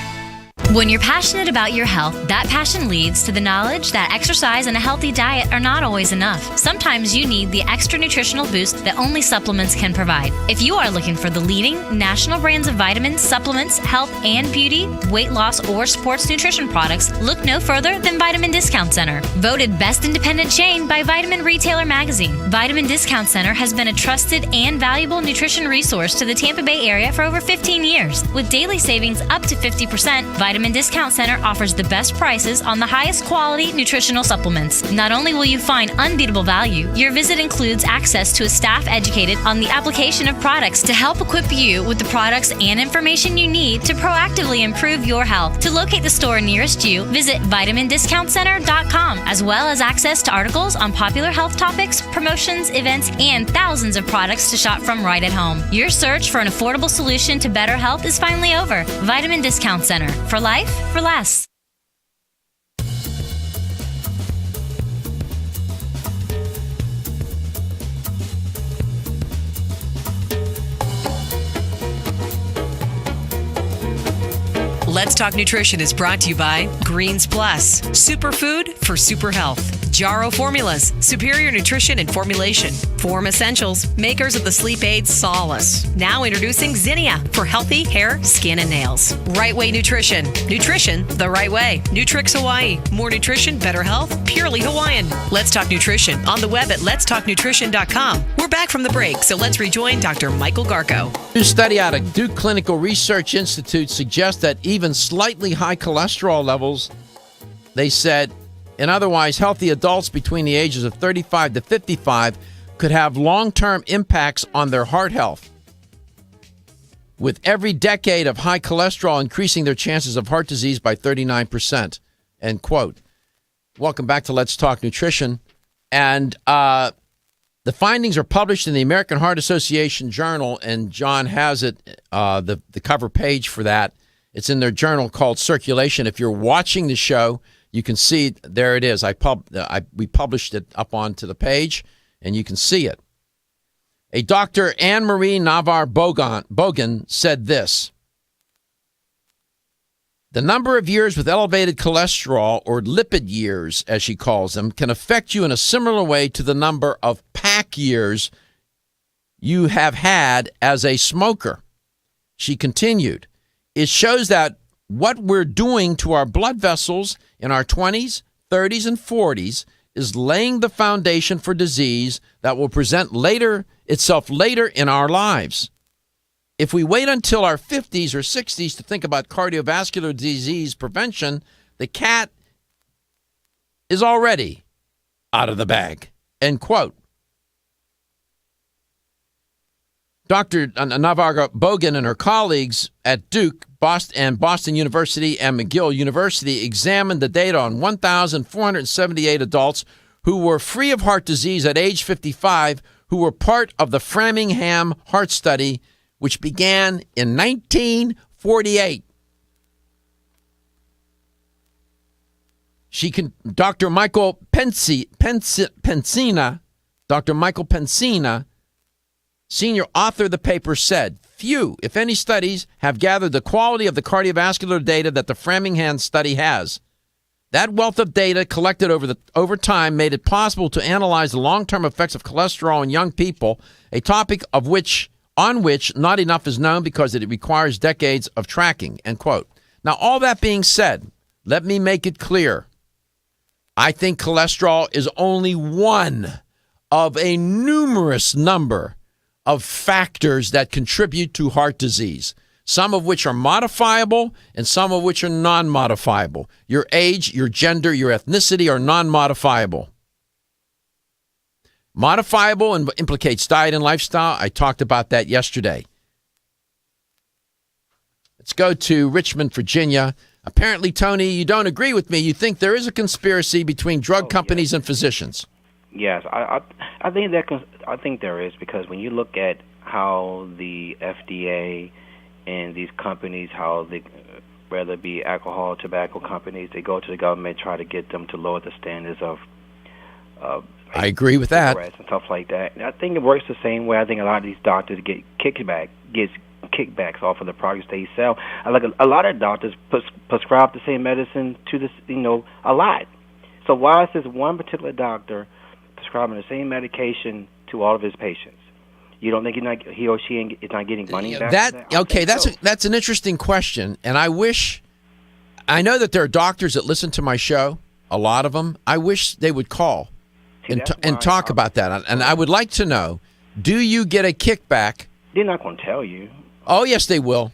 Speaker 2: When you're passionate about your health, that passion leads to the knowledge that exercise and a healthy diet are not always enough. Sometimes you need the extra nutritional boost that only supplements can provide. If you are looking for the leading national brands of vitamins, supplements, health and beauty, weight loss, or sports nutrition products, look no further than Vitamin Discount Center. Voted best independent chain by Vitamin Retailer Magazine, Vitamin Discount Center has been a trusted and valuable nutrition resource to the Tampa Bay area for over 15 years. With daily savings up to 50%, Vitamin Discount Center offers the best prices on the highest quality nutritional supplements. Not only will you find unbeatable value, your visit includes access to a staff educated on the application of products to help equip you with the products and information you need to proactively improve your health. To locate the store nearest you, visit vitamindiscountcenter.com, as well as access to articles on popular health topics, promotions, events, and thousands of products to shop from right at home. Your search for an affordable solution to better health is finally over. Vitamin Discount Center. For life, for less.
Speaker 3: Let's Talk Nutrition is brought to you by Greens Plus, superfood for super health. Jarrow Formulas, superior nutrition and formulation. Form Essentials, makers of the sleep aid Solace. Now introducing Zinnia for healthy hair, skin, and nails. Right Way Nutrition. Nutrition the right way. Nutrix Hawaii. More nutrition, better health, purely Hawaiian. Let's Talk Nutrition on the web at letstalknutrition.com. We're back from the break, so let's rejoin Dr. Michael Garko.
Speaker 4: A new study out of Duke Clinical Research Institute suggests that even slightly high cholesterol levels, they said, in otherwise healthy adults between the ages of 35 to 55 could have long-term impacts on their heart health, with every decade of high cholesterol increasing their chances of heart disease by 39%, end quote. Welcome back to Let's Talk Nutrition. And the findings are published in the American Heart Association Journal, and John has it, the cover page for that. It's in their journal called Circulation. If you're watching the show, you can see, there it is. We published it up onto the page, and you can see it. A Dr. Anne-Marie Navarre-Bogan said this: the number of years with elevated cholesterol, or lipid years, as she calls them, can affect you in a similar way to the number of pack years you have had as a smoker. She continued, it shows that what we're doing to our blood vessels in our 20s, 30s, and 40s is laying the foundation for disease that will present itself later in our lives. If we wait until our 50s or 60s to think about cardiovascular disease prevention, the cat is already out of the bag, end quote. Dr. Navarre-Bogan and her colleagues at Duke, Boston University, and McGill University examined the data on 1,478 adults who were free of heart disease at age 55, who were part of the Framingham Heart Study, which began in 1948. Dr. Michael Pensina, senior author of the paper, said, few, if any, studies have gathered the quality of the cardiovascular data that the Framingham study has. That wealth of data collected over time made it possible to analyze the long-term effects of cholesterol in young people, a topic on which not enough is known because it requires decades of tracking, end quote. Now, all that being said, let me make it clear. I think cholesterol is only one of a numerous number of factors that contribute to heart disease, some of which are modifiable and some of which are non-modifiable. Your age, your gender, your ethnicity are non-modifiable. Modifiable implicates diet and lifestyle. I talked about that yesterday. Let's go to Richmond, Virginia. Apparently, Tony, you don't agree with me. You think there is a conspiracy between drug companies and physicians.
Speaker 21: Yes, I think there is, because when you look at how the FDA and these companies, how they, whether it be alcohol, tobacco companies, they go to the government, try to get them to lower the standards of
Speaker 4: I agree with that.
Speaker 21: And stuff like that. And I think it works the same way. I think a lot of these doctors get kickbacks off of the products they sell. Like a lot of doctors prescribe the same medicine to this, a lot. So why is this one particular doctor prescribing the same medication to all of his patients? You don't think he or she is not getting money back?
Speaker 4: That's an interesting question, and I know that there are doctors that listen to my show, a lot of them. I wish they would call and talk about that, and I would like to know: do you get a kickback?
Speaker 21: They're not going to tell you.
Speaker 4: Oh yes, they will.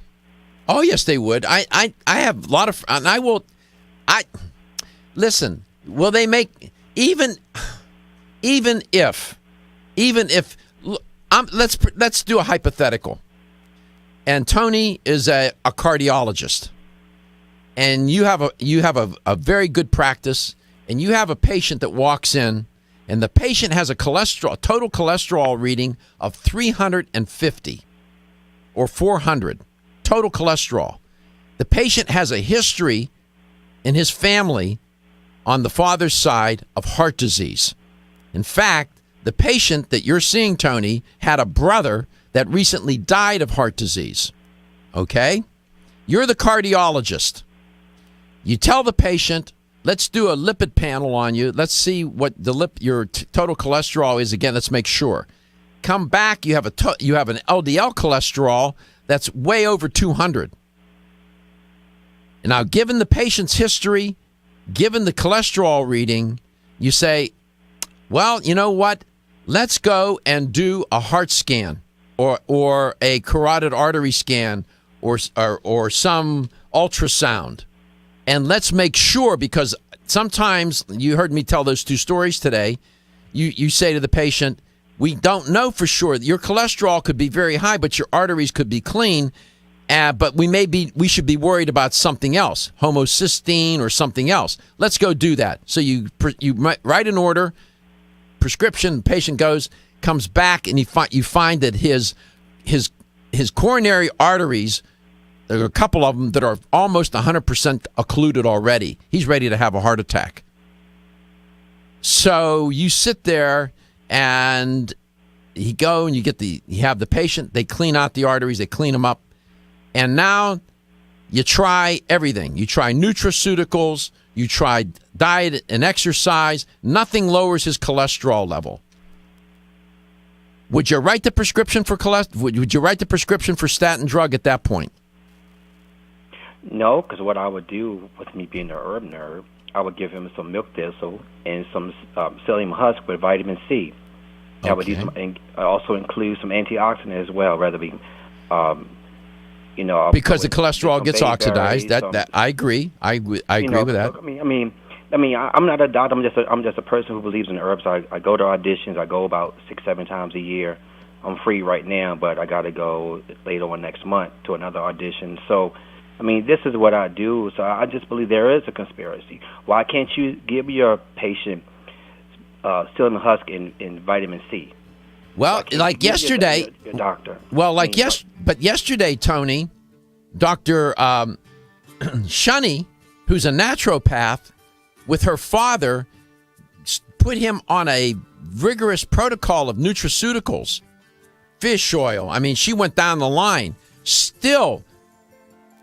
Speaker 4: Oh yes, they would. I have a lot of, and I will. Listen. Will they make even if let's do a hypothetical. And Tony is a cardiologist, and you have a very good practice, and you have a patient that walks in, and the patient has a total cholesterol reading of 350 or 400 total cholesterol. The patient has a history in his family on the father's side of heart disease. In fact, the patient that you're seeing, Tony, had a brother that recently died of heart disease. Okay? You're the cardiologist. You tell the patient, let's do a lipid panel on you. Let's see what your total cholesterol is again. Let's make sure. Come back, you have an LDL cholesterol that's way over 200. And now, given the patient's history, given the cholesterol reading, you say, well, you know what? Let's go and do a heart scan or a carotid artery scan or some ultrasound. And let's make sure, because sometimes, you heard me tell those two stories today, you say to the patient, we don't know for sure. Your cholesterol could be very high, but your arteries could be clean. But we should be worried about something else, homocysteine or something else. Let's go do that. So you write an order, prescription. Patient comes back, and you find that his coronary arteries, there are a couple of them that are almost 100% occluded already. He's ready to have a heart attack. So you sit there, and you have the patient. They clean out the arteries. They clean them up. And now you try everything. You try nutraceuticals. You try diet and exercise. Nothing lowers his cholesterol level. Would you write the prescription for Would you write the prescription for statin drug at that point?
Speaker 21: No, because what I would do with me being an herb nerd, I would give him some milk thistle and some psyllium husk with vitamin C. I would use and also include some antioxidant as well, rather be.
Speaker 4: Because the cholesterol gets oxidized. That I agree. I agree with that.
Speaker 21: I'm not a doctor. I'm just a person who believes in herbs. I go to auditions. I go about 6-7 times a year. I'm free right now, but I got to go later on next month to another audition. So, this is what I do. So I just believe there is a conspiracy. Why can't you give your patient psyllium husk and vitamin C?
Speaker 4: Well, like yesterday,
Speaker 21: your doctor.
Speaker 4: Well, But yesterday, Tony, Dr. Shunny, who's a naturopath, with her father, put him on a rigorous protocol of nutraceuticals, fish oil. I mean, she went down the line. Still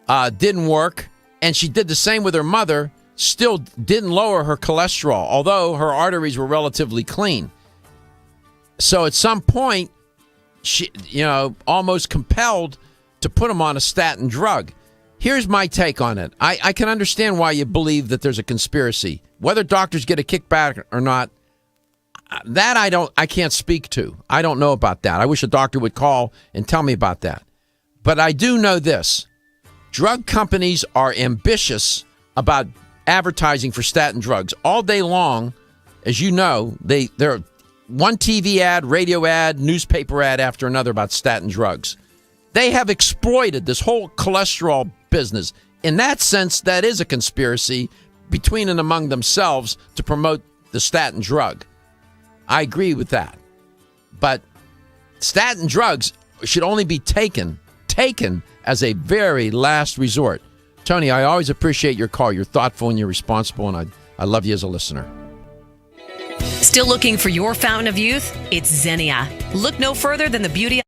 Speaker 4: didn't work. And she did the same with her mother. Still didn't lower her cholesterol, although her arteries were relatively clean. So at some point, she, almost compelled to put him on a statin drug. Here's my take on it. I can understand why you believe that there's a conspiracy. Whether doctors get a kickback or not, that I can't speak to. I don't know about that. I wish a doctor would call and tell me about that. But I do know this. Drug companies are ambitious about advertising for statin drugs. All day long, as you know, they're one TV ad, radio ad, newspaper ad after another about statin drugs. They have exploited this whole cholesterol business. In that sense, that is a conspiracy between and among themselves to promote the statin drug. I agree with that. But statin drugs should only be taken as a very last resort. Tony, I always appreciate your call. You're thoughtful and you're responsible, and I love you as a listener.
Speaker 3: Still looking for your fountain of youth? It's Xenia. Look no further than the beauty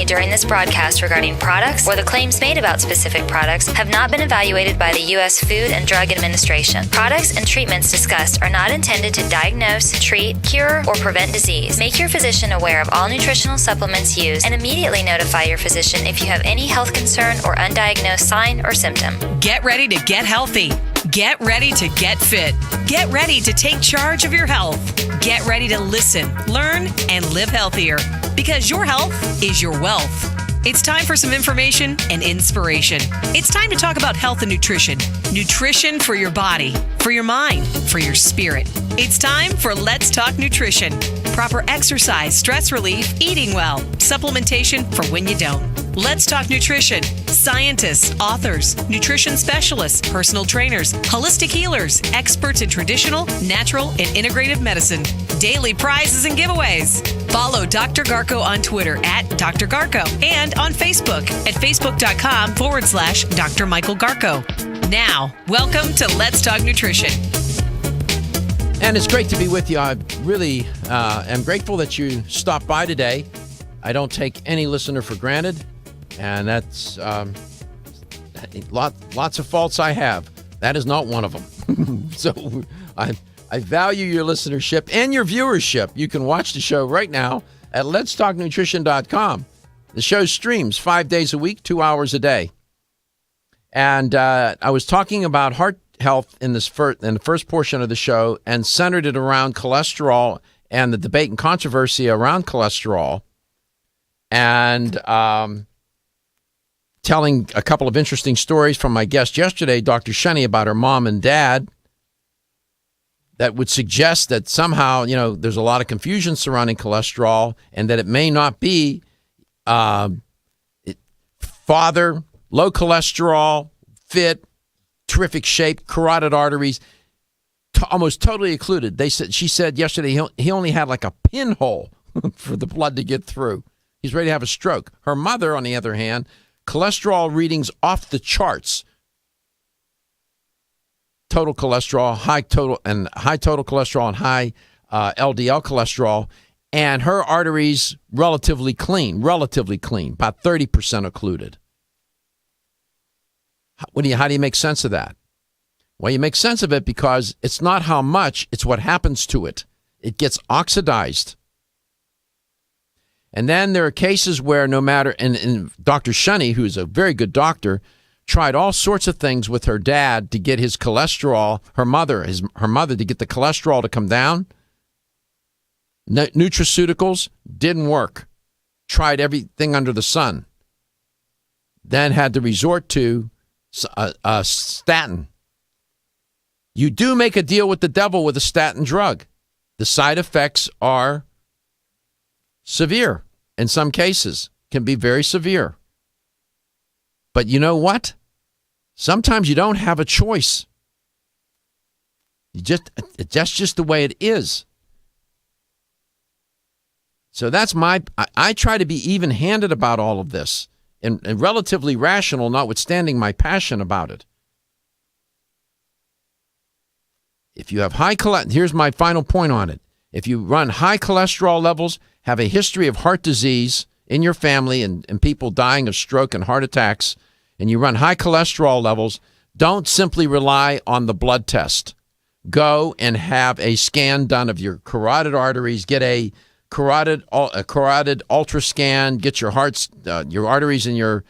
Speaker 2: during this broadcast regarding products or the claims made about specific products have not been evaluated by the U.S. Food and Drug Administration. Products and treatments discussed are not intended to diagnose, treat, cure, or prevent disease. Make your physician aware of all nutritional supplements used and immediately notify your physician if you have any health concern or undiagnosed sign or symptom.
Speaker 3: Get ready to get healthy. Get ready to get fit. Get ready to take charge of your health. Get ready to listen, learn, and live healthier because your health is your wealth. It's time for some information and inspiration. It's time to talk about health and nutrition. Nutrition for your body, for your mind, for your spirit. It's time for Let's Talk Nutrition. Proper exercise, stress relief, eating well, supplementation for when you don't. Let's Talk Nutrition. Scientists, authors, nutrition specialists, personal trainers, holistic healers, experts in traditional, natural, and integrative medicine. Daily prizes and giveaways. Follow Dr. Garko on Twitter at Dr. Garko and on Facebook at facebook.com/Dr. Michael Garko. Now, welcome to Let's Talk Nutrition.
Speaker 4: And it's great to be with you. I really am grateful that you stopped by today. I don't take any listener for granted, and that's lots of faults I have. That is not one of them. So I value your listenership and your viewership. You can watch the show right now at letstalknutrition.com. The show streams 5 days a week, 2 hours a day. And I was talking about heart health in the first portion of the show and centered it around cholesterol and the debate and controversy around cholesterol, and telling a couple of interesting stories from my guest yesterday, Dr. Sheni, about her mom and dad that would suggest that somehow, there's a lot of confusion surrounding cholesterol and that it may not be father, low cholesterol, fit, terrific shape, carotid arteries, almost totally occluded. She said yesterday he only had like a pinhole for the blood to get through. He's ready to have a stroke. Her mother, on the other hand, cholesterol readings off the charts. Total cholesterol, high total cholesterol and high LDL cholesterol, and her arteries relatively clean, about 30% occluded. How do you make sense of that? Well, you make sense of it because it's not how much, it's what happens to it. It gets oxidized. And then there are cases where no matter, and Dr. Sheni, who is a very good doctor, tried all sorts of things with her dad to get his cholesterol, her mother to get the cholesterol to come down. Nutraceuticals didn't work. Tried everything under the sun. Then had to resort to a statin. You do make a deal with the devil with a statin drug. The side effects are severe. In some cases, can be very severe. But you know what? Sometimes you don't have a choice. That's just the way it is. So I try to be even-handed about all of this and relatively rational, notwithstanding my passion about it. If you have high cholesterol, here's my final point on it. If you run high cholesterol levels, have a history of heart disease in your family and people dying of stroke and heart attacks, and you run high cholesterol levels, don't simply rely on the blood test. Go and have a scan done of your carotid arteries. Get a carotid ultrascan. Get your arteries in your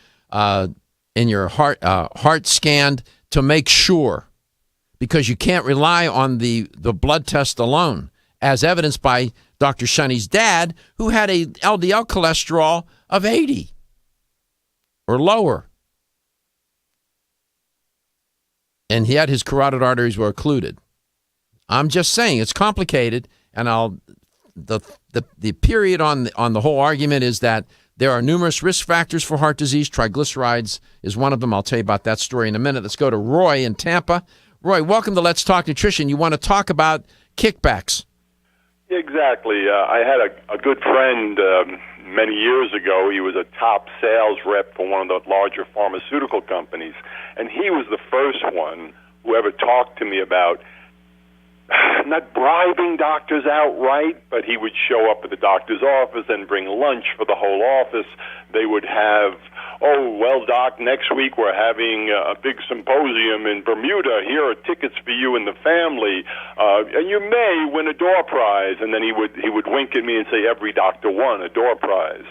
Speaker 4: heart scanned to make sure, because you can't rely on the blood test alone, as evidenced by Dr. Sheni's dad, who had a LDL cholesterol of 80 or lower. And yet his carotid arteries were occluded. I'm just saying it's complicated, and the period on the whole argument is that there are numerous risk factors for heart disease. Triglycerides is one of them. I'll tell you about that story in a minute. Let's go to Roy in Tampa. Roy, welcome to Let's Talk Nutrition. You want to talk about kickbacks?
Speaker 6: Exactly. I had a good friend many years ago. He was a top sales rep for one of the larger pharmaceutical companies, and he was the first one who ever talked to me about not bribing doctors outright, but he would show up at the doctor's office and bring lunch for the whole office. They would have, oh, well, Doc, next week we're having a big symposium in Bermuda. Here are tickets for you and the family, and you may win a door prize. And then he would wink at me and say, every doctor won a door prize.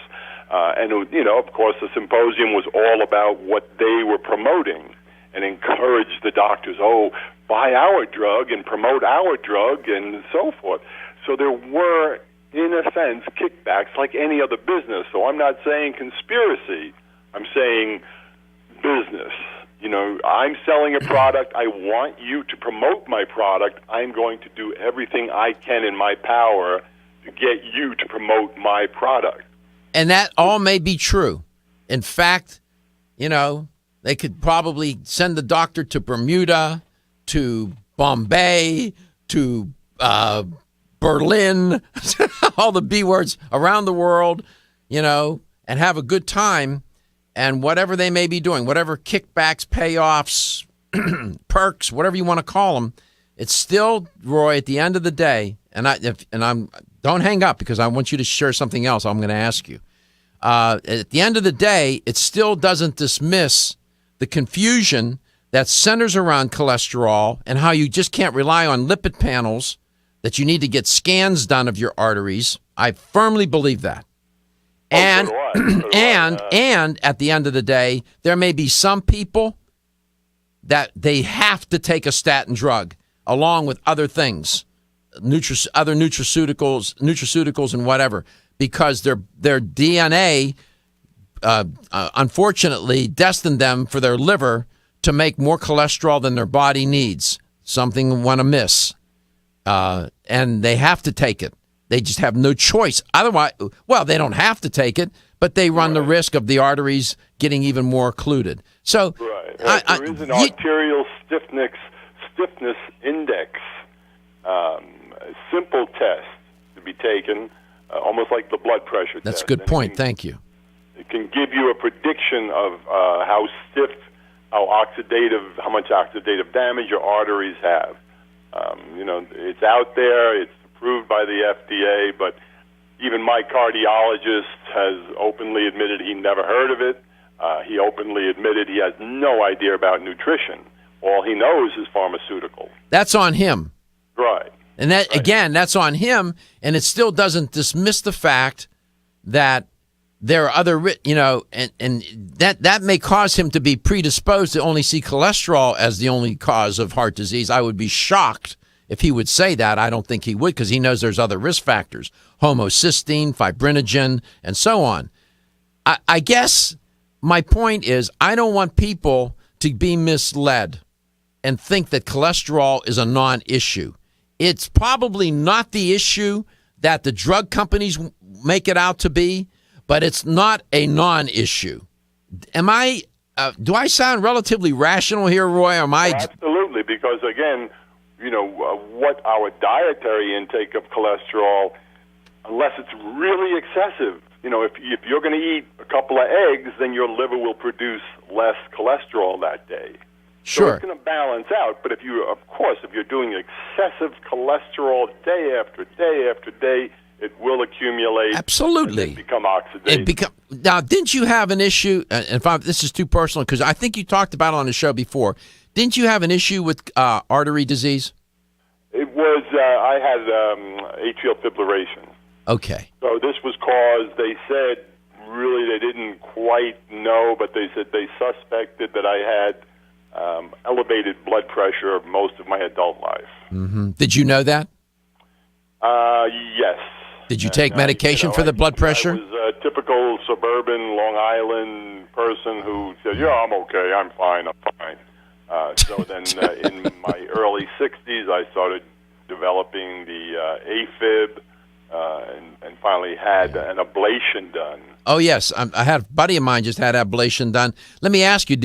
Speaker 6: And, of course, the symposium was all about what they were promoting and encourage the doctors, buy our drug and promote our drug and so forth. So there were, in a sense, kickbacks like any other business. So I'm not saying conspiracy. I'm saying business. I'm selling a product. I want you to promote my product. I'm going to do everything I can in my power to get you to promote my product.
Speaker 4: And that all may be true. In fact, they could probably send the doctor to Bermuda, to Bombay, to Berlin, all the B words around the world, and have a good time. And whatever they may be doing, whatever kickbacks, payoffs, perks, whatever you want to call them, it's still, Roy, at the end of the day, don't hang up because I want you to share something else I'm going to ask you. At the end of the day, it still doesn't dismiss the confusion that centers around cholesterol and how you just can't rely on lipid panels, that you need to get scans done of your arteries. I firmly believe that. And and at the end of the day, there may be some people that they have to take a statin drug along with other things, other nutraceuticals and whatever, because their DNA unfortunately destined them for their liver to make more cholesterol than their body needs. Something want to miss, and they have to take it. They just have no choice. Otherwise, well, they don't have to take it, but they run the risk of the arteries getting even more occluded. So,
Speaker 6: there is an arterial stiffness index, a simple test to be taken, almost like the blood pressure test.
Speaker 4: That's a good point. Thank you.
Speaker 6: It can give you a prediction of how stiff, how much oxidative damage your arteries have. It's out there. It's approved by the FDA, but even my cardiologist has openly admitted he never heard of it. He openly admitted he has no idea about nutrition. All he knows is pharmaceuticals.
Speaker 4: That's on him.
Speaker 6: Right.
Speaker 4: And that, again, that's on him, and it still doesn't dismiss the fact that there are other, and that may cause him to be predisposed to only see cholesterol as the only cause of heart disease. I would be shocked if he would say that. I don't think he would, because he knows there's other risk factors, homocysteine, fibrinogen, and so on. I guess my point is I don't want people to be misled and think that cholesterol is a non-issue. It's probably not the issue that the drug companies make it out to be, but it's not a non-issue. Do I sound relatively rational here, Roy?
Speaker 6: Absolutely, because again, what our dietary intake of cholesterol, unless it's really excessive, if you're going to eat a couple of eggs, then your liver will produce less cholesterol that day.
Speaker 4: Sure.
Speaker 6: So it's going to balance out. But if you're doing excessive cholesterol day after day after day, it will accumulate.
Speaker 4: Absolutely.
Speaker 6: And become oxidative.
Speaker 4: Now, didn't you have an issue, this is too personal, because I think you talked about it on the show before. Didn't you have an issue with artery disease?
Speaker 6: It was, I had atrial fibrillation.
Speaker 4: Okay.
Speaker 6: So this was caused, they said, really they didn't quite know, but they said they suspected that I had elevated blood pressure most of my adult life.
Speaker 4: Mm-hmm. Did you know that?
Speaker 6: Yes.
Speaker 4: Did you take medication for the blood pressure?
Speaker 6: I was a typical suburban Long Island person who said, yeah, I'm okay, I'm fine. So then in my early 60s, I started developing the AFib and finally had an ablation done.
Speaker 4: Oh, yes. I had a buddy of mine just had ablation done. Let me ask you,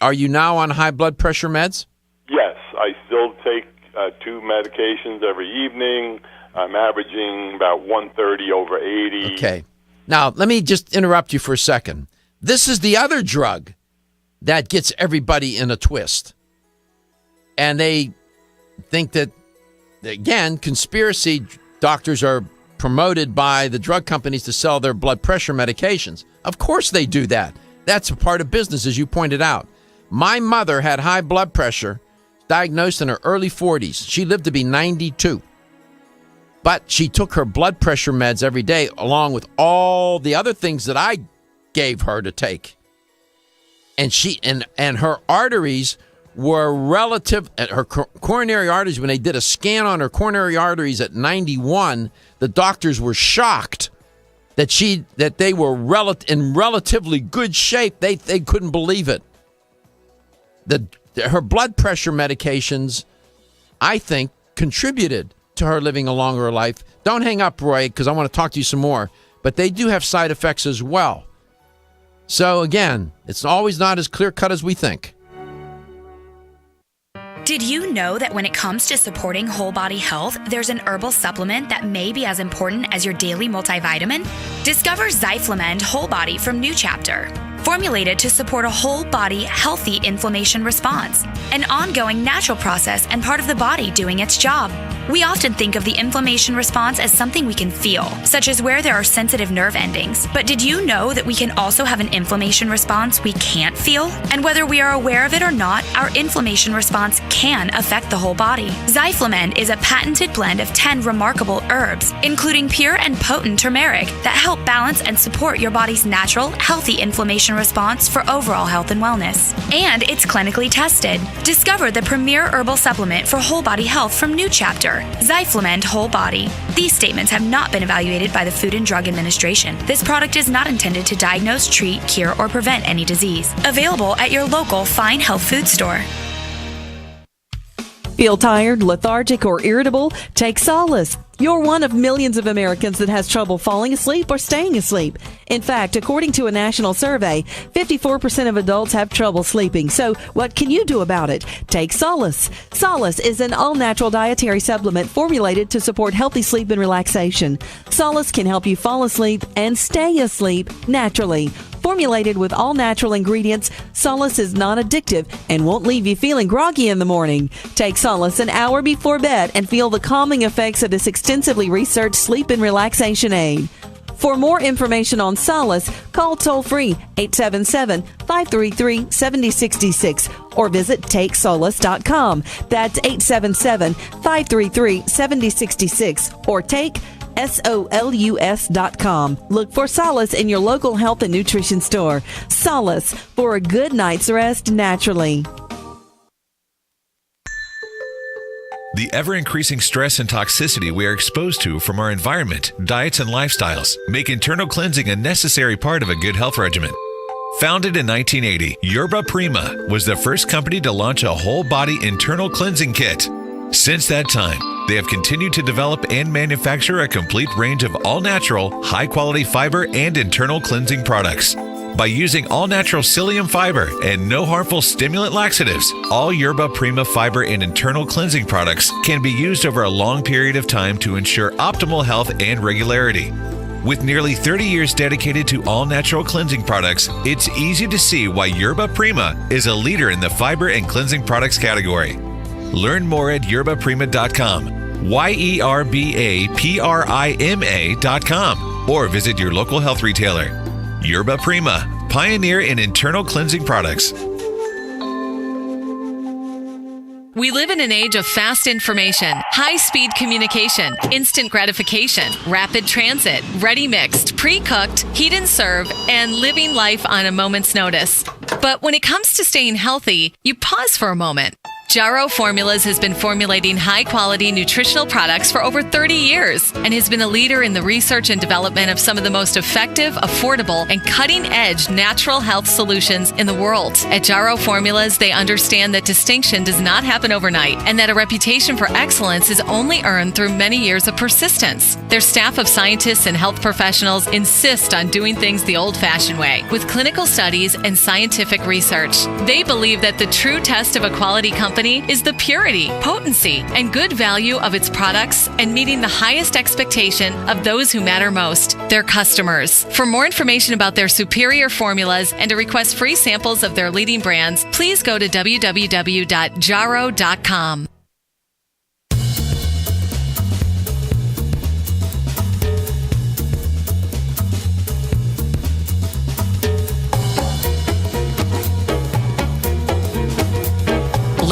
Speaker 4: are you now on high blood pressure meds?
Speaker 6: Yes. I still take 2 medications every evening. I'm averaging about 130/80.
Speaker 4: Okay. Now, let me just interrupt you for a second. This is the other drug that gets everybody in a twist. And they think that again, conspiracy doctors are promoted by the drug companies to sell their blood pressure medications. Of course they do that. That's a part of business, as you pointed out. My mother had high blood pressure, diagnosed in her early 40s. She lived to be 92. But she took her blood pressure meds every day, along with all the other things that I gave her to take. And and her arteries were her coronary arteries, when they did a scan on her coronary arteries at 91, the doctors were shocked that they were in relatively good shape. They couldn't believe it. Her blood pressure medications, I think, contributed to her living a longer life. Don't hang up, Roy, because I want to talk to you some more. But they do have side effects as well. So again, it's always not as clear-cut as we think.
Speaker 7: Did you know that when it comes to supporting whole body health, there's an herbal supplement that may be as important as your daily multivitamin? Discover Zyflamend Whole Body from New Chapter. Formulated to support a whole body healthy inflammation response, an ongoing natural process and part of the body doing its job. We often think of the inflammation response as something we can feel, such as where there are sensitive nerve endings. But did you know that we can also have an inflammation response we can't feel? And whether we are aware of it or not, our inflammation response can affect the whole body. Zyflamend is a patented blend of 10 remarkable herbs, including pure and potent turmeric, that help balance and support your body's natural, healthy inflammation response for overall health and wellness. And it's clinically tested. Discover the premier herbal supplement for whole body health from New Chapter, Zyflamend Whole Body. These statements have not been evaluated by the Food and Drug Administration. This product is not intended to diagnose, treat, cure, or prevent any disease. Available at your local fine health food store.
Speaker 8: Feel tired, lethargic, or irritable? Take solace. You're one of millions of Americans that has trouble falling asleep or staying asleep. In fact, according to a national survey, 54% of adults have trouble sleeping. So what can you do about it? Take Solace. Solace is an all-natural dietary supplement formulated to support healthy sleep and relaxation. Solace can help you fall asleep and stay asleep naturally. Formulated with all-natural ingredients, Solace is non-addictive and won't leave you feeling groggy in the morning. Take Solace an hour before bed and feel the calming effects of this extensively researched sleep and relaxation aid. For more information on Solace, call toll-free 877-533-7066 or visit TakeSolace.com. That's 877-533-7066 or take SOLUS.com. Look for Solace in your local health and nutrition store. Solace for a good night's rest naturally.
Speaker 22: The ever-increasing stress and toxicity we are exposed to from our environment, diets, and lifestyles make internal cleansing a necessary part of a good health regimen. Founded in 1980, Yerba Prima was the first company to launch a whole-body internal cleansing kit. Since that time, they have continued to develop and manufacture a complete range of all-natural, high-quality fiber and internal cleansing products. By using all-natural psyllium fiber and no harmful stimulant laxatives, all Yerba Prima fiber and internal cleansing products can be used over a long period of time to ensure optimal health and regularity. With nearly 30 years dedicated to all-natural cleansing products, it's easy to see why Yerba Prima is a leader in the fiber and cleansing products category. Learn more at yerbaprima.com, YERBAPRIMA.com, or visit your local health retailer. Yerba Prima, pioneer in internal cleansing products.
Speaker 3: We live in an age of fast information, high-speed communication, instant gratification, rapid transit, ready-mixed, pre-cooked, heat and serve, and living life on a moment's notice. But when it comes to staying healthy, you pause for a moment. Jarrow Formulas has been formulating high-quality nutritional products for over 30 years and has been a leader in the research and development of some of the most effective, affordable, and cutting-edge natural health solutions in the world. At Jarrow Formulas, they understand that distinction does not happen overnight and that a reputation for excellence is only earned through many years of persistence. Their staff of scientists and health professionals insist on doing things the old-fashioned way, with clinical studies and scientific research. They believe that the true test of a quality company is the purity, potency, and good value of its products and meeting the highest expectation of those who matter most, their customers. For more information about their superior formulas and to request free samples of their leading brands, please go to www.jarrow.com.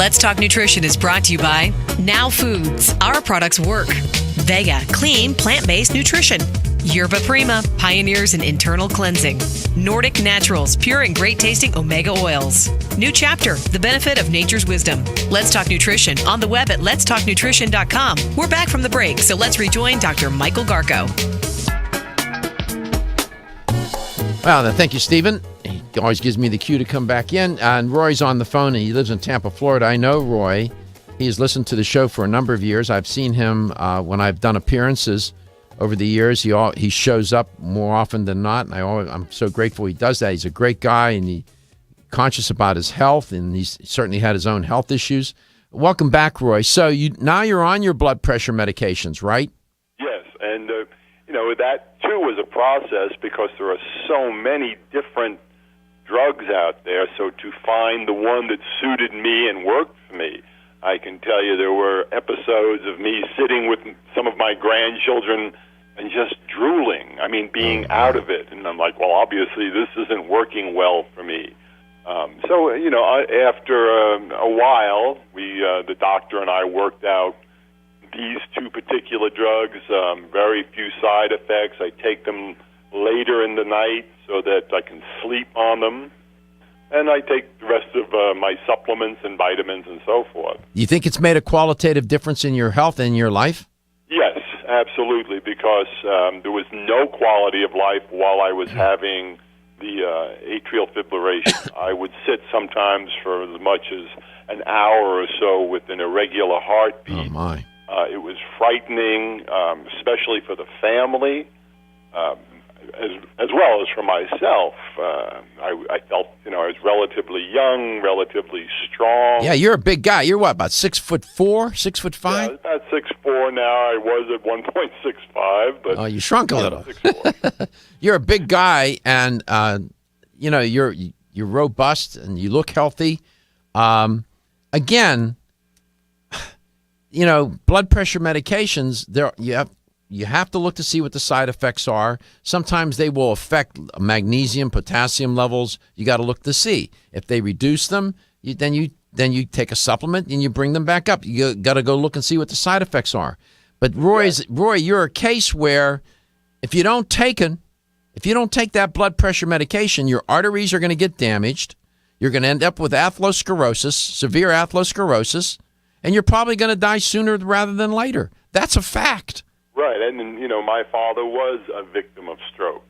Speaker 3: Let's Talk Nutrition is brought to you by Now Foods. Our products work. Vega, clean, plant-based nutrition. Yerba Prima, pioneers in internal cleansing. Nordic Naturals, pure and great-tasting omega oils. New Chapter, the benefit of nature's wisdom. Let's Talk Nutrition on the web at letstalknutrition.com. We're back from the break, so let's rejoin Dr. Michael Garko.
Speaker 4: Well, thank you, Stephen. He always gives me the cue to come back in. And Roy's on the phone, and he lives in Tampa, Florida. I know Roy. He's listened to the show for a number of years. I've seen him when I've done appearances over the years. He shows up more often than not, and I'm so grateful he does that. He's a great guy, and he's conscious about his health, and he's certainly had his own health issues. Welcome back, Roy. So now you're on your blood pressure medications, right?
Speaker 6: Yes, and that too was a process because there are so many different drugs out there. So to find the one that suited me and worked for me, I can tell you there were episodes of me sitting with some of my grandchildren and just drooling. I mean, being out of it, and I'm like, well, obviously this isn't working well for me. After a while, the doctor and I worked out these two particular drugs, very few side effects. I take them later in the night so that I can sleep on them. And I take the rest of my supplements and vitamins and so forth.
Speaker 4: You think it's made a qualitative difference in your health and your life?
Speaker 6: Yes, absolutely, because there was no quality of life while I was having the atrial fibrillation. I would sit sometimes for as much as an hour or so with an irregular heartbeat.
Speaker 4: Oh, my.
Speaker 6: It was frightening, especially for the family, as well as for myself. I felt, I was relatively young, relatively strong.
Speaker 4: Yeah, you're a big guy. You're what, about 6'4", 6'5"?
Speaker 6: Yeah, about 6'4" now. I was at 1.65, but
Speaker 4: you shrunk a little.
Speaker 6: 6'4".
Speaker 4: You're a big guy, and you're robust and you look healthy. Again, blood pressure medications, you have to look to see what the side effects are. Sometimes they will affect magnesium, potassium levels. You got to look to see. If they reduce them, then you take a supplement and you bring them back up. You got to go look and see what the side effects are. But Roy, you're a case where if you don't take that blood pressure medication, your arteries are going to get damaged. You're going to end up with atherosclerosis, severe atherosclerosis, and you're probably going to die sooner rather than later. That's a fact.
Speaker 6: Right, and my father was a victim of stroke.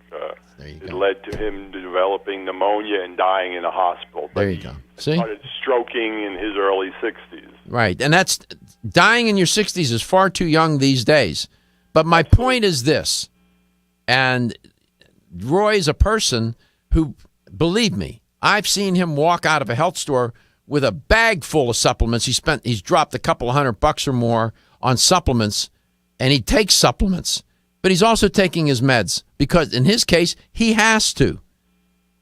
Speaker 6: It led to him developing pneumonia and dying in a hospital.
Speaker 4: There you go. See?
Speaker 6: He started stroking in his early 60s.
Speaker 4: Right, and that's dying in your 60s is far too young these days. But my point is this, and Roy is a person who, believe me, I've seen him walk out of a health store with a bag full of supplements. He's dropped a couple of $100 or more on supplements, and he takes supplements, but he's also taking his meds because in his case, he has to.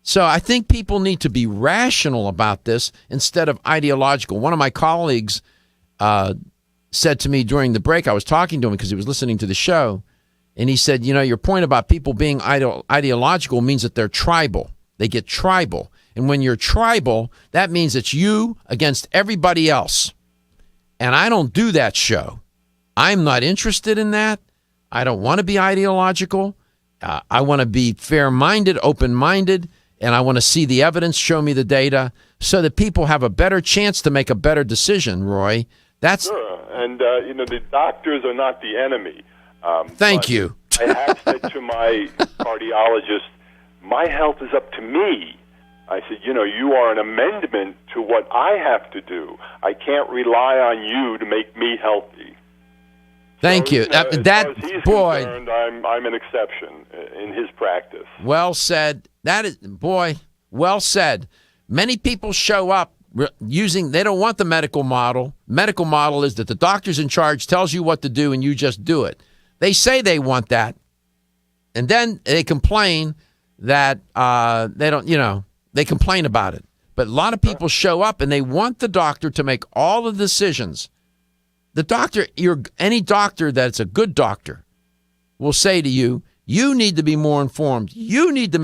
Speaker 4: So I think people need to be rational about this instead of ideological. One of my colleagues said to me during the break, I was talking to him because he was listening to the show, and he said, your point about people being ideological means that they're tribal. They get tribal. And when you're tribal, that means it's you against everybody else. And I don't do that show. I'm not interested in that. I don't want to be ideological. I want to be fair-minded, open-minded, and I want to see the evidence, show me the data, so that people have a better chance to make a better decision, Roy.
Speaker 6: Sure, and the doctors are not the enemy.
Speaker 4: Thank you.
Speaker 6: I have said to my cardiologist, my health is up to me. I said, you are an amendment to what I have to do. I can't rely on you to make me healthy.
Speaker 4: Thank you.
Speaker 6: As far as he's concerned, I'm an exception in his practice.
Speaker 4: Well said. Well said. Many people show up they don't want the medical model. Medical model is that the doctor's in charge, tells you what to do, and you just do it. They say they want that, and then they complain that they don't, they complain about it. But a lot of people show up, and they want the doctor to make all the decisions. The doctor, any doctor that's a good doctor will say to you, you need to be more informed. You need to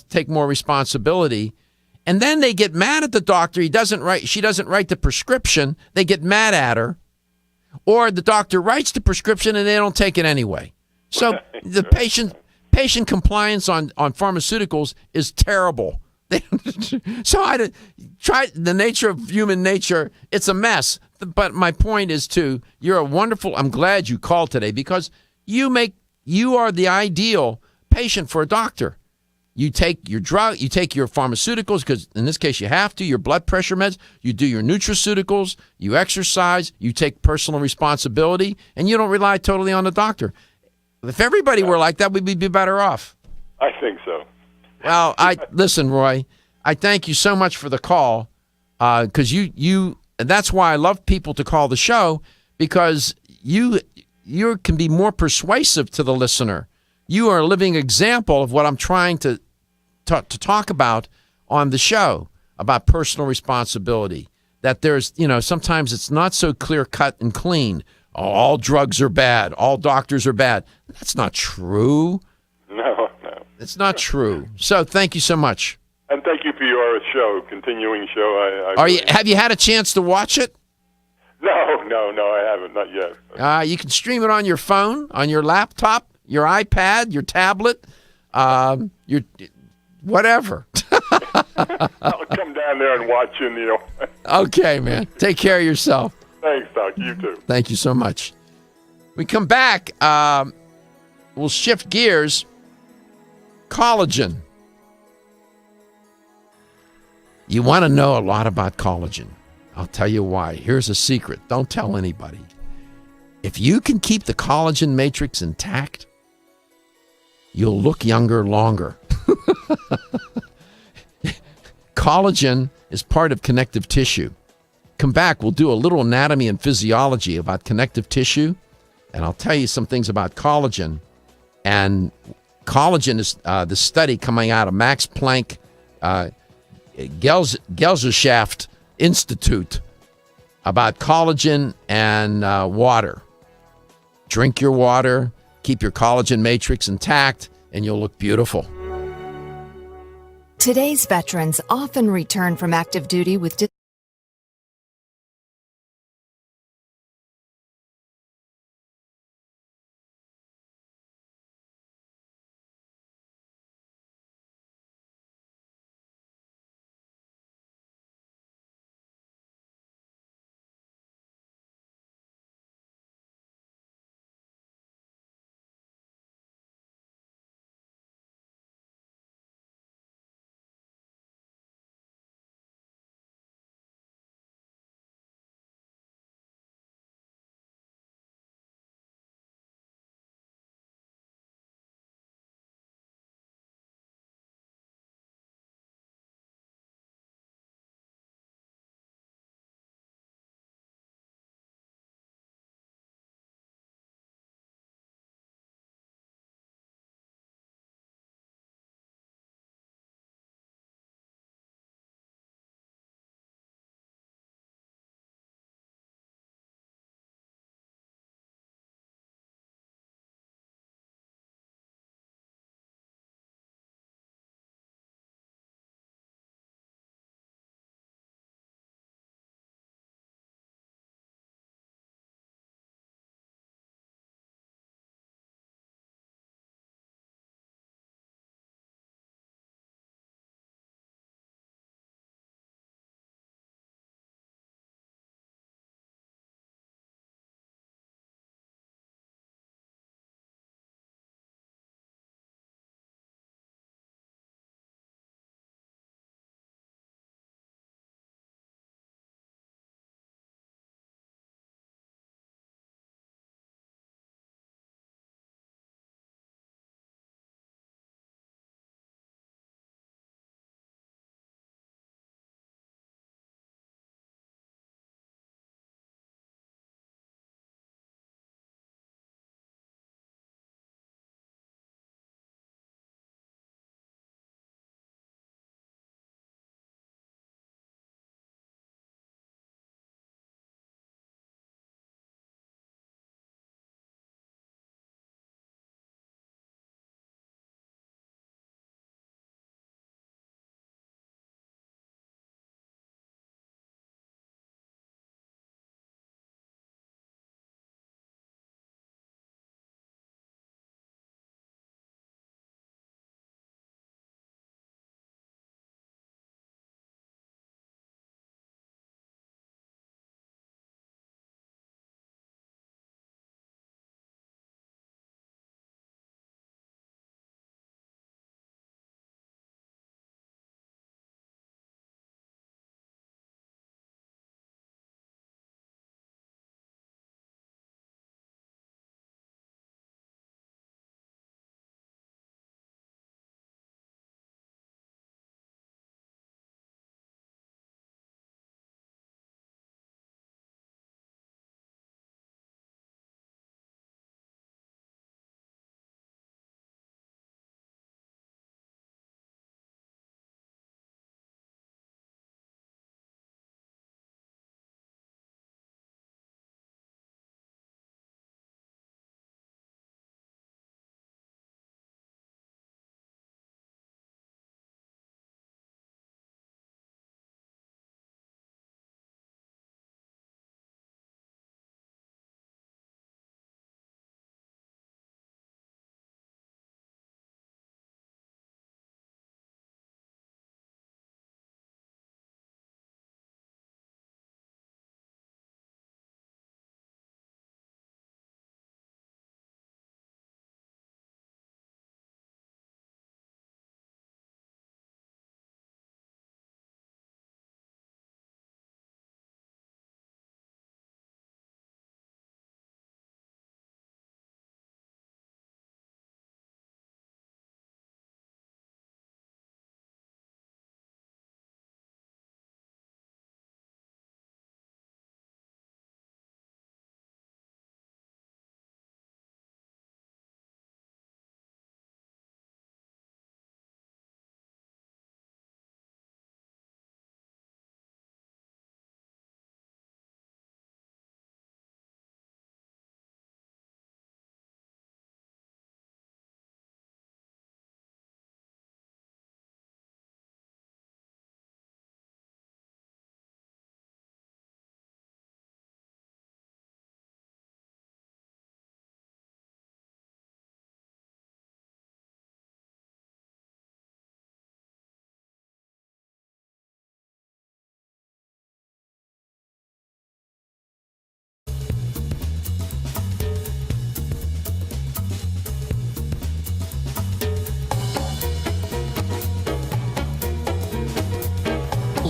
Speaker 4: take more responsibility, And then they get mad at the doctor. She doesn't write the prescription. They get mad at her. Or the doctor writes the prescription and they don't take it anyway. So the patient compliance on pharmaceuticals is terrible. So I try the nature of human nature. It's a mess. But my point is you're a wonderful. I'm glad you called today because you are the ideal patient for a doctor. You take your drug, you take your pharmaceuticals, because in this case you have to, your blood pressure meds, you do your nutraceuticals, you exercise, you take personal responsibility, and you don't rely totally on the doctor. If everybody were like that, we'd be better off.
Speaker 6: I think so.
Speaker 4: Well, listen, Roy, I thank you so much for the call, because that's why I love people to call the show, because you can be more persuasive to the listener. You are a living example of what I'm trying to talk about on the show, about personal responsibility. That there's, sometimes it's not so clear cut and clean. All drugs are bad. All doctors are bad. That's not true.
Speaker 6: No.
Speaker 4: It's not true. So thank you so much.
Speaker 6: And thank you for your continuing show.
Speaker 4: Have you had a chance to watch it?
Speaker 6: No, I haven't, not yet.
Speaker 4: You can stream it on your phone, on your laptop, your iPad, your tablet, your whatever.
Speaker 6: I'll come down there and watch you.
Speaker 4: Okay, man. Take care of yourself.
Speaker 6: Thanks, Doc. You too.
Speaker 4: Thank you so much. We come back. We'll shift gears. Collagen. You want to know a lot about collagen. I'll tell you why. Here's a secret. Don't tell anybody. If you can keep the collagen matrix intact, you'll look younger longer. Collagen is part of connective tissue. Come back, we'll do a little anatomy and physiology about connective tissue, and I'll tell you some things about collagen. And collagen is the study coming out of Max Planck Gesellschaft Institute about collagen and water. Drink your water, keep your collagen matrix intact, and you'll look beautiful.
Speaker 1: Today's veterans often return from active duty with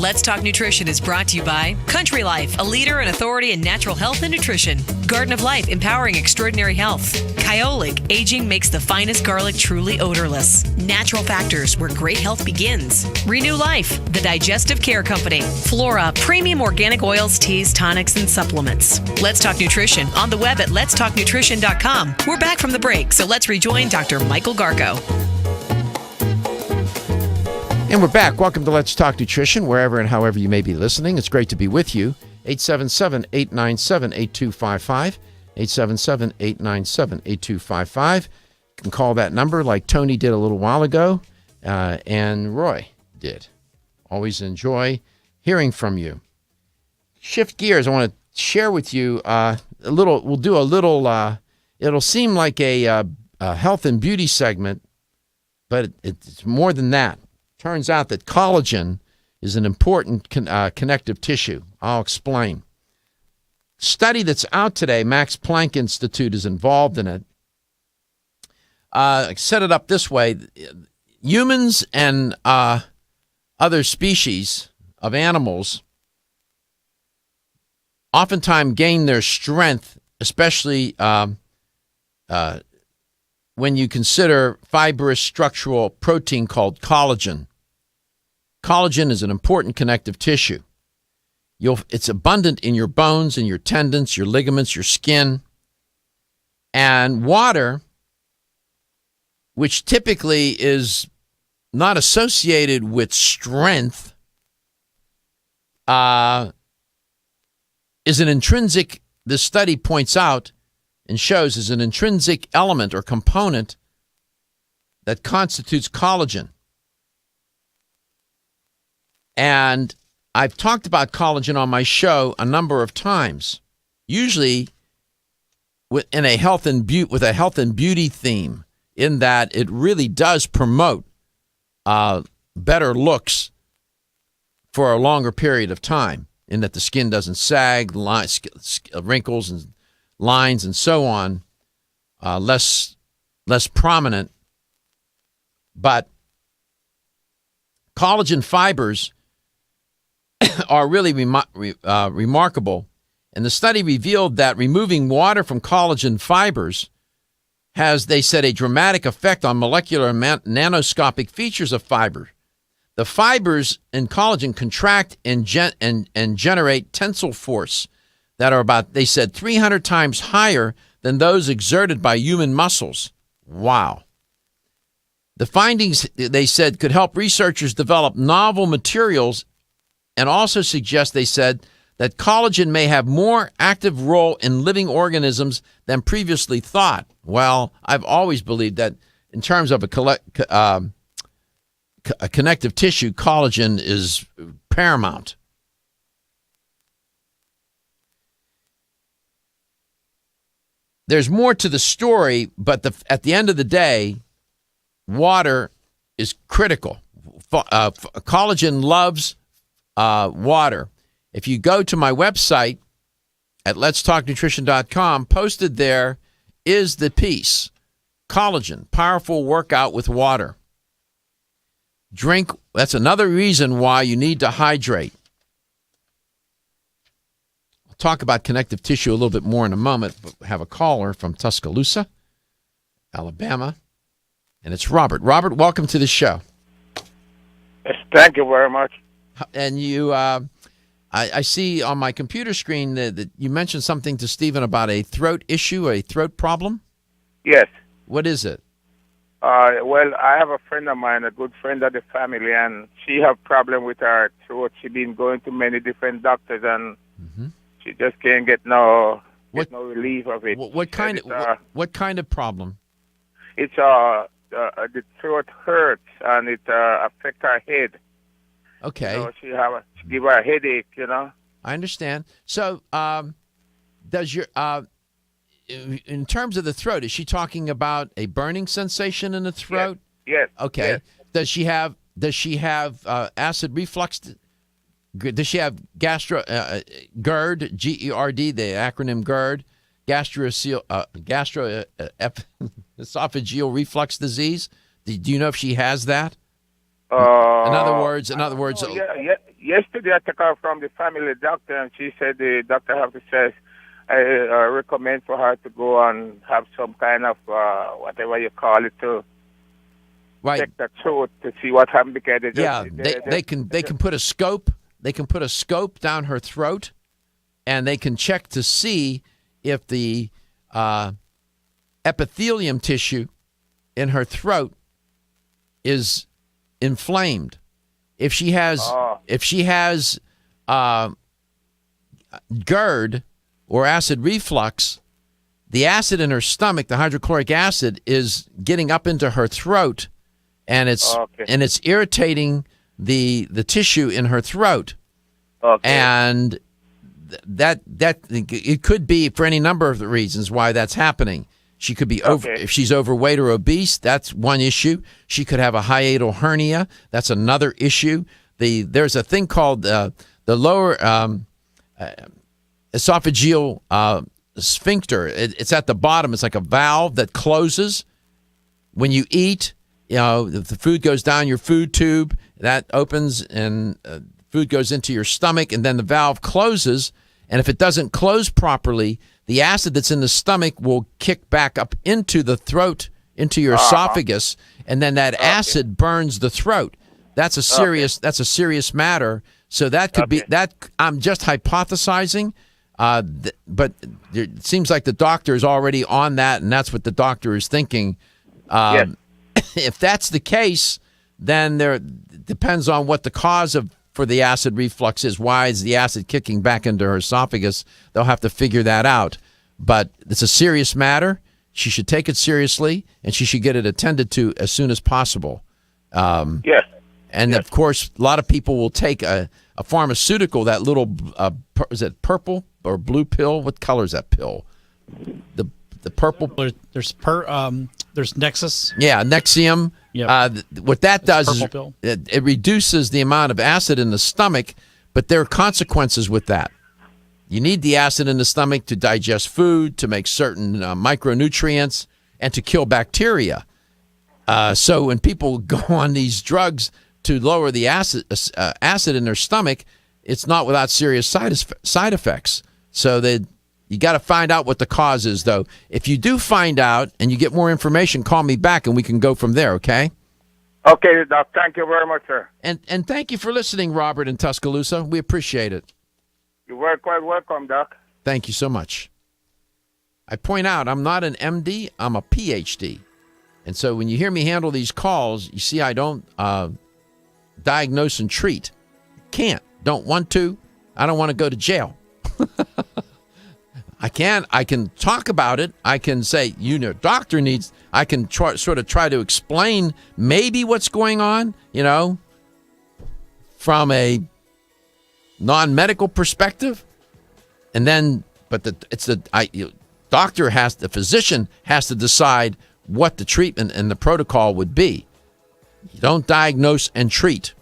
Speaker 3: Let's Talk Nutrition is brought to you by Country Life, a leader and authority in natural health and nutrition. Garden of Life, empowering extraordinary health. Kyolic, aging makes the finest garlic truly odorless. Natural Factors, where great health begins. Renew Life, the digestive care company. Flora, premium organic oils, teas, tonics, and supplements. Let's Talk Nutrition on the web at letstalknutrition.com. We're back from the break, so let's rejoin Dr. Michael Garko.
Speaker 4: And we're back. Welcome to Let's Talk Nutrition, wherever and however you may be listening. It's great to be with you. 877-897-8255. 877-897-8255. You can call that number like Tony did a little while ago, and Roy did. Always enjoy hearing from you. Shift gears. I want to share with you a little. We'll do a little. It'll seem like a health and beauty segment, but it's more than that. Turns out that collagen is an important connective tissue. I'll explain. Study that's out today, Max Planck Institute is involved in it. Set it up this way. Humans and other species of animals oftentimes gain their strength, especially when you consider fibrous structural protein called collagen. Collagen is an important connective tissue. It's abundant in your bones, in your tendons, your ligaments, your skin. And water, which typically is not associated with strength, is an intrinsic, this study points out and shows, is an intrinsic element or component that constitutes collagen. And I've talked about collagen on my show a number of times, usually with a health and beauty theme, in that it really does promote better looks for a longer period of time, in that the skin doesn't sag, wrinkles and lines and so on, less prominent. But collagen fibers are really remarkable. And the study revealed that removing water from collagen fibers has, they said, a dramatic effect on molecular and nanoscopic features of fiber. The fibers in collagen contract and generate tensile force that are about, they said, 300 times higher than those exerted by human muscles. Wow. The findings, they said, could help researchers develop novel materials, and also suggest, they said, that collagen may have more active role in living organisms than previously thought. Well, I've always believed that in terms of a connective tissue, collagen is paramount. There's more to the story, but at the end of the day, water is critical. Collagen loves water. If you go to my website at letstalknutrition.com, posted there is the piece, Collagen, Powerful Workout with Water. Drink, that's another reason why you need to hydrate. I'll talk about connective tissue a little bit more in a moment, but we have a caller from Tuscaloosa, Alabama, and it's Robert. Robert, welcome to the show.
Speaker 9: Yes, thank you very much.
Speaker 4: And you, I see on my computer screen that you mentioned something to Stephen about a throat issue, a throat problem?
Speaker 9: Yes.
Speaker 4: What is it?
Speaker 9: Well, I have a friend of mine, a good friend of the family, and she have problem with her throat. She been going to many different doctors, and she just can't get no relief of it.
Speaker 4: What kind of problem?
Speaker 9: It's the throat hurts, and it affect her head.
Speaker 4: Okay.
Speaker 9: So she give her a headache, you know.
Speaker 4: I understand. So, does your in terms of the throat, is she talking about a burning sensation in the throat?
Speaker 9: Yes.
Speaker 4: Okay.
Speaker 9: Yes.
Speaker 4: Does she have acid reflux? Does she have GERD, G-E-R-D, the acronym GERD, gastroesophageal reflux disease? Do you know if she has that? In other words.
Speaker 9: yesterday I took her from the family doctor, and she said the doctor have to say, I recommend for her to go and have some kind of whatever you call it to check the throat to see what happened, because
Speaker 4: they can put a scope. They can put a scope down her throat, and they can check to see if the epithelium tissue in her throat is inflamed. If she has GERD or acid reflux, the acid in her stomach, the hydrochloric acid, is getting up into her throat, and it's irritating the tissue in her throat. And that it could be for any number of reasons why that's happening. She could be if she's overweight or obese, that's one issue. She could have a hiatal hernia. That's another issue. There's a thing called the lower esophageal sphincter. It's at the bottom. It's like a valve that closes when you eat. The food goes down your food tube, that opens, and food goes into your stomach, and then the valve closes. And if it doesn't close properly, the acid that's in the stomach will kick back up into the throat, into your esophagus, and then that acid burns the throat. That's a serious matter. So that could be that. I'm just hypothesizing, but it seems like the doctor is already on that, and that's what the doctor is thinking. If that's the case, then there depends on what the cause for the acid reflux is. Why is the acid kicking back into her esophagus? They'll have to figure that out. But it's a serious matter. She should take it seriously, and she should get it attended to as soon as possible. And of course, a lot of people will take a pharmaceutical, that little, is it purple or blue pill? What color is that pill? The purple.
Speaker 10: There's Nexus.
Speaker 4: Yeah, Nexium.
Speaker 10: Yep.
Speaker 4: What that does is
Speaker 10: pill.
Speaker 4: it reduces the amount of acid in the stomach, but there are consequences with that. You need the acid in the stomach to digest food, to make certain micronutrients, and to kill bacteria. So when people go on these drugs to lower the acid in their stomach, it's not without serious side effects. So you got to find out what the cause is, though. If you do find out and you get more information, call me back and we can go from there, okay?
Speaker 9: Okay, Doc. Thank you very much, sir.
Speaker 4: And thank you for listening, Robert in Tuscaloosa. We appreciate it.
Speaker 9: You're quite welcome, Doc.
Speaker 4: Thank you so much. I point out I'm not an MD, I'm a PhD. And so when you hear me handle these calls, you see I don't diagnose and treat. Can't. Don't want to. I don't want to go to jail. I can talk about it. I can say, doctor needs, I can try to explain maybe what's going on, from a non-medical perspective. And then, but the physician has to decide what the treatment and the protocol would be. You don't diagnose and treat.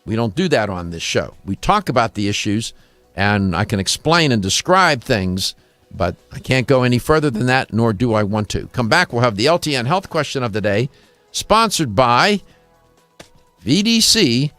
Speaker 4: We don't do that on this show. We talk about the issues, and I can explain and describe things, but I can't go any further than that, nor do I want to. Come back, we'll have the LTN Health Question of the Day, sponsored by VDCUSA.com.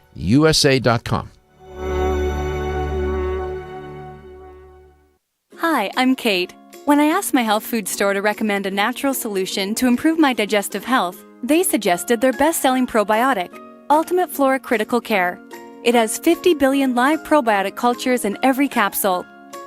Speaker 11: Hi, I'm Kate. When I asked my health food store to recommend a natural solution to improve my digestive health, they suggested their best-selling probiotic, Ultimate Flora Critical Care. It has 50 billion live probiotic cultures in every capsule.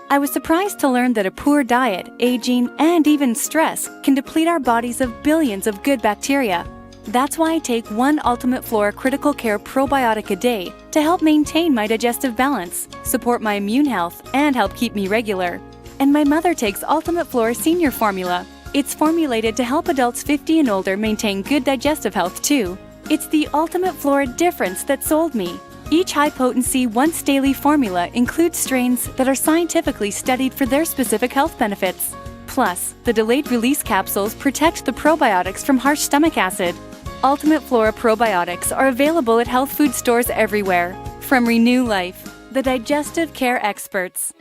Speaker 11: I was surprised to learn that a poor diet, aging, and even stress can deplete our bodies of billions of good bacteria. That's why I take one Ultimate Flora Critical Care probiotic a day to help maintain my digestive balance, support my immune health, and help keep me regular. And my mother takes Ultimate Flora Senior Formula. It's formulated to help adults 50 and older maintain good digestive health too. It's the Ultimate Flora difference that sold me. Each high-potency, once-daily formula includes strains that are scientifically studied for their specific health benefits. Plus, the delayed-release capsules protect the probiotics from harsh stomach acid. Ultimate Flora probiotics are available at health food stores everywhere. From Renew Life, the digestive care experts.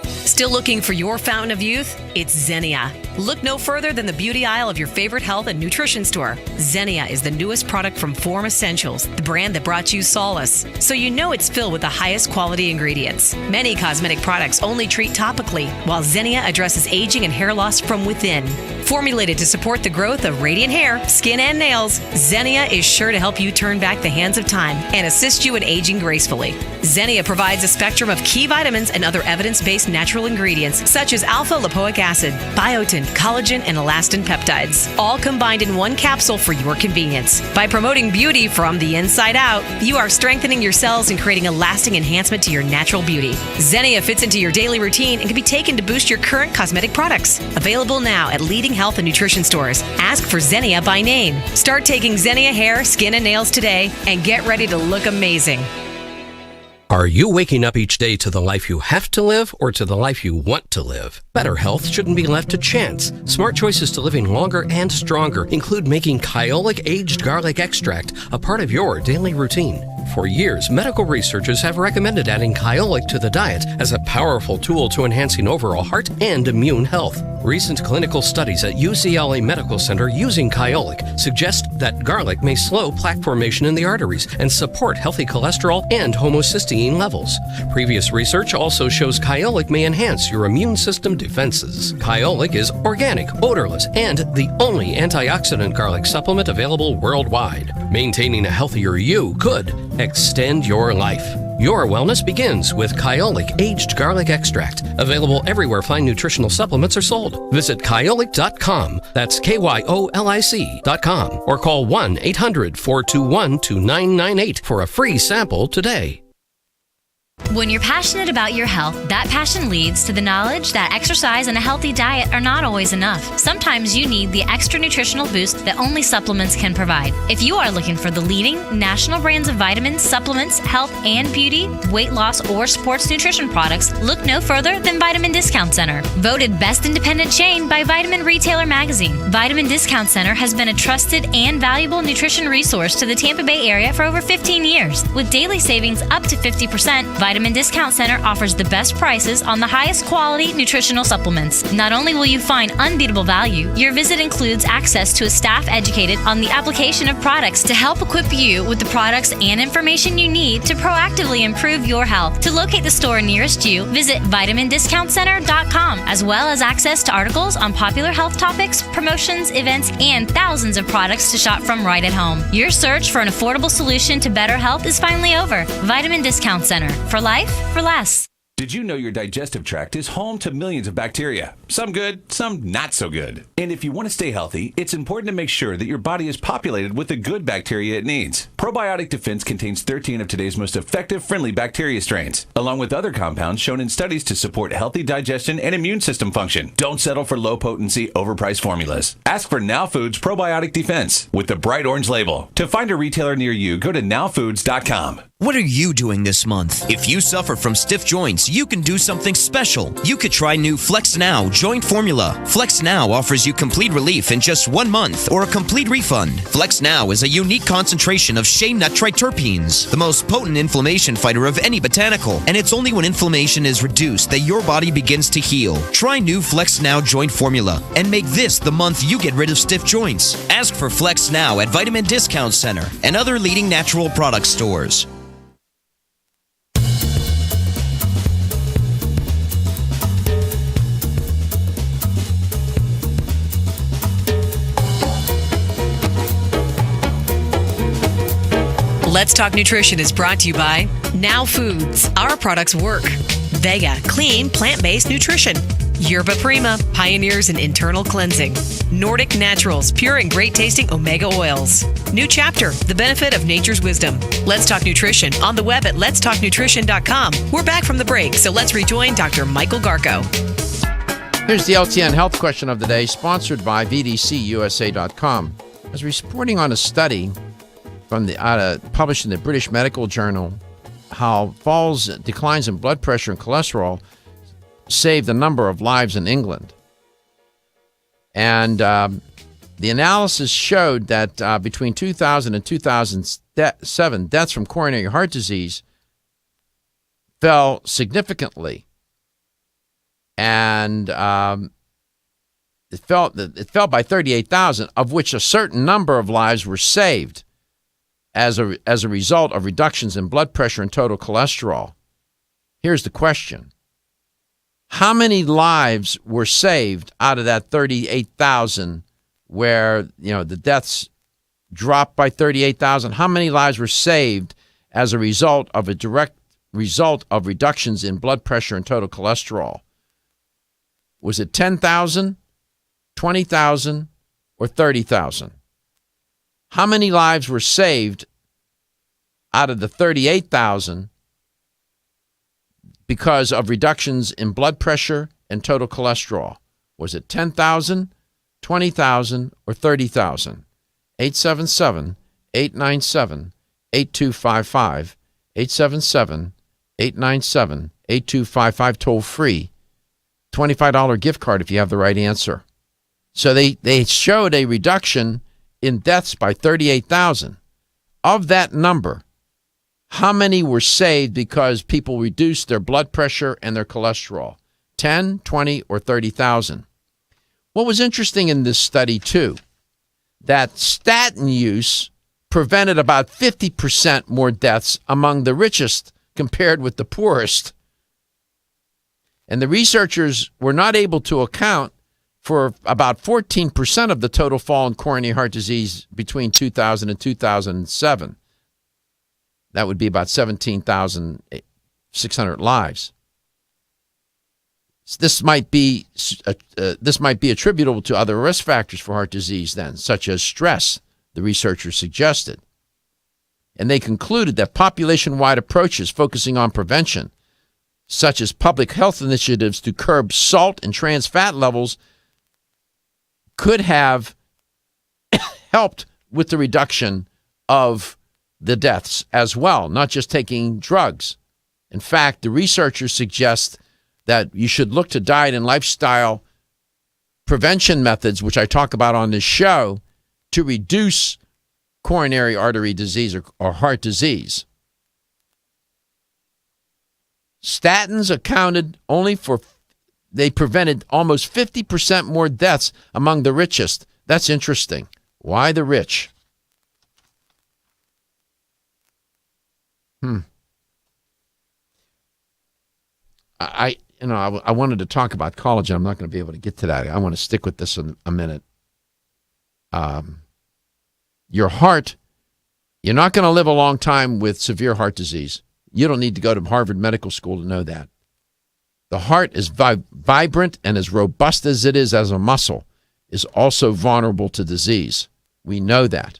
Speaker 3: Still looking for your fountain of youth? It's Xenia. Look no further than the beauty aisle of your favorite health and nutrition store. Xenia is the newest product from Form Essentials, the brand that brought you solace. So you know it's filled with the highest quality ingredients. Many cosmetic products only treat topically, while Xenia addresses aging and hair loss from within. Formulated to support the growth of radiant hair, skin, and nails, Xenia is sure to help you turn back the hands of time and assist you in aging gracefully. Xenia provides a spectrum of key vitamins and other evidence-based natural ingredients such as alpha-lipoic acid, biotin, collagen, and elastin peptides, all combined in one capsule for your convenience. By promoting beauty from the inside out, you are strengthening your cells and creating a lasting enhancement to your natural beauty. Xenia fits into your daily routine and can be taken to boost your current cosmetic products. Available now at leading health and nutrition stores. Ask for Xenia by name. Start taking Xenia hair, skin, and nails today and get ready to look amazing.
Speaker 12: Are you waking up each day to the life you have to live or to the life you want to live? Better health shouldn't be left to chance. Smart choices to living longer and stronger include making Kyolic aged garlic extract a part of your daily routine. For years, medical researchers have recommended adding Kyolic to the diet as a powerful tool to enhancing overall heart and immune health. Recent clinical studies at UCLA Medical Center using Kyolic suggest that garlic may slow plaque formation in the arteries and support healthy cholesterol and homocysteine levels. Previous research also shows Kyolic may enhance your immune system defenses. Kyolic is organic, odorless, and the only antioxidant garlic supplement available worldwide. Maintaining a healthier you could extend your life. Your wellness begins with Kyolic aged garlic extract, available everywhere fine nutritional supplements are sold. Visit Kyolic.com, that's KYOLIC.com, or call 1-800-421-2998 for a free sample today.
Speaker 2: When you're passionate about your health, that passion leads to the knowledge that exercise and a healthy diet are not always enough. Sometimes you need the extra nutritional boost that only supplements can provide. If you are looking for the leading national brands of vitamins, supplements, health and beauty, weight loss, or sports nutrition products, look no further than Vitamin Discount Center. Voted best independent chain by Vitamin Retailer Magazine, Vitamin Discount Center has been a trusted and valuable nutrition resource to the Tampa Bay area for over 15 years. With daily savings up to 50%, Vitamin Discount Center offers the best prices on the highest quality nutritional supplements. Not only will you find unbeatable value, your visit includes access to a staff educated on the application of products to help equip you with the products and information you need to proactively improve your health. To locate the store nearest you, visit vitamindiscountcenter.com, as well as access to articles on popular health topics, promotions, events, and thousands of products to shop from right at home. Your search for an affordable solution to better health is finally over. Vitamin Discount Center. For life, for less.
Speaker 13: Did you know your digestive tract is home to millions of bacteria? Some good, some not so good. And if you want to stay healthy, it's important to make sure that your body is populated with the good bacteria it needs. Probiotic Defense contains 13 of today's most effective friendly bacteria strains, along with other compounds shown in studies to support healthy digestion and immune system function. Don't settle for low-potency, overpriced formulas. Ask for Now Foods Probiotic Defense with the bright orange label. To find a retailer near you, go to nowfoods.com.
Speaker 23: What are you doing this month? If you suffer from stiff joints, you can do something special. You could try new Flex Now Joint Formula. Flex Now offers you complete relief in just 1 month or a complete refund. Flex Now is a unique concentration of shea nut triterpenes, the most potent inflammation fighter of any botanical, and it's only when inflammation is reduced that your body begins to heal. Try new Flex Now Joint Formula and make this the month you get rid of stiff joints. Ask for Flex Now at Vitamin Discount Center and other leading natural product stores.
Speaker 3: Let's Talk Nutrition is brought to you by Now Foods. Our products work. Vega, clean, plant-based nutrition. Yerba Prima, pioneers in internal cleansing. Nordic Naturals, pure and great-tasting omega oils. New Chapter, the benefit of nature's wisdom. Let's Talk Nutrition on the web at letstalknutrition.com. We're back from the break, so let's rejoin Dr. Michael Garko.
Speaker 4: Here's the LTN health question of the day, sponsored by VDCUSA.com. I was reporting on a study from published in the British Medical Journal, how declines in blood pressure and cholesterol saved a number of lives in England. And the analysis showed that between 2000 and 2007, deaths from coronary heart disease fell significantly, and it fell by 38,000, of which a certain number of lives were saved as a result of reductions in blood pressure and total cholesterol. Here's the question. How many lives were saved out of that 38,000 where, the deaths dropped by 38,000? How many lives were saved as a result of a direct result of reductions in blood pressure and total cholesterol? Was it 10,000, 20,000, or 30,000? How many lives were saved out of the 38,000 because of reductions in blood pressure and total cholesterol? Was it 10,000, 20,000, or 30,000? 877-897-8255, 877-897-8255, toll free. $25 gift card if you have the right answer. So they showed a reduction in deaths by 38,000. Of that number, how many were saved because people reduced their blood pressure and their cholesterol? 10, 20, or 30,000? What was interesting in this study, too, that statin use prevented about 50% more deaths among the richest compared with the poorest. And the researchers were not able to account for about 14% of the total fall in coronary heart disease between 2000 and 2007. That would be about 17,600 lives. This might be attributable to other risk factors for heart disease then, such as stress, the researchers suggested. And they concluded that population-wide approaches focusing on prevention, such as public health initiatives to curb salt and trans fat levels, could have helped with the reduction of the deaths as well, not just taking drugs. In fact, the researchers suggest that you should look to diet and lifestyle prevention methods, which I talk about on this show, to reduce coronary artery disease or heart disease. Statins they prevented almost 50% more deaths among the richest. That's interesting. Why the rich? I wanted to talk about college, and I'm not going to be able to get to that. I want to stick with this in a minute. Your heart, you're not going to live a long time with severe heart disease. You don't need to go to Harvard Medical School to know that. The heart is vibrant and as robust as it is as a muscle, is also vulnerable to disease. We know that.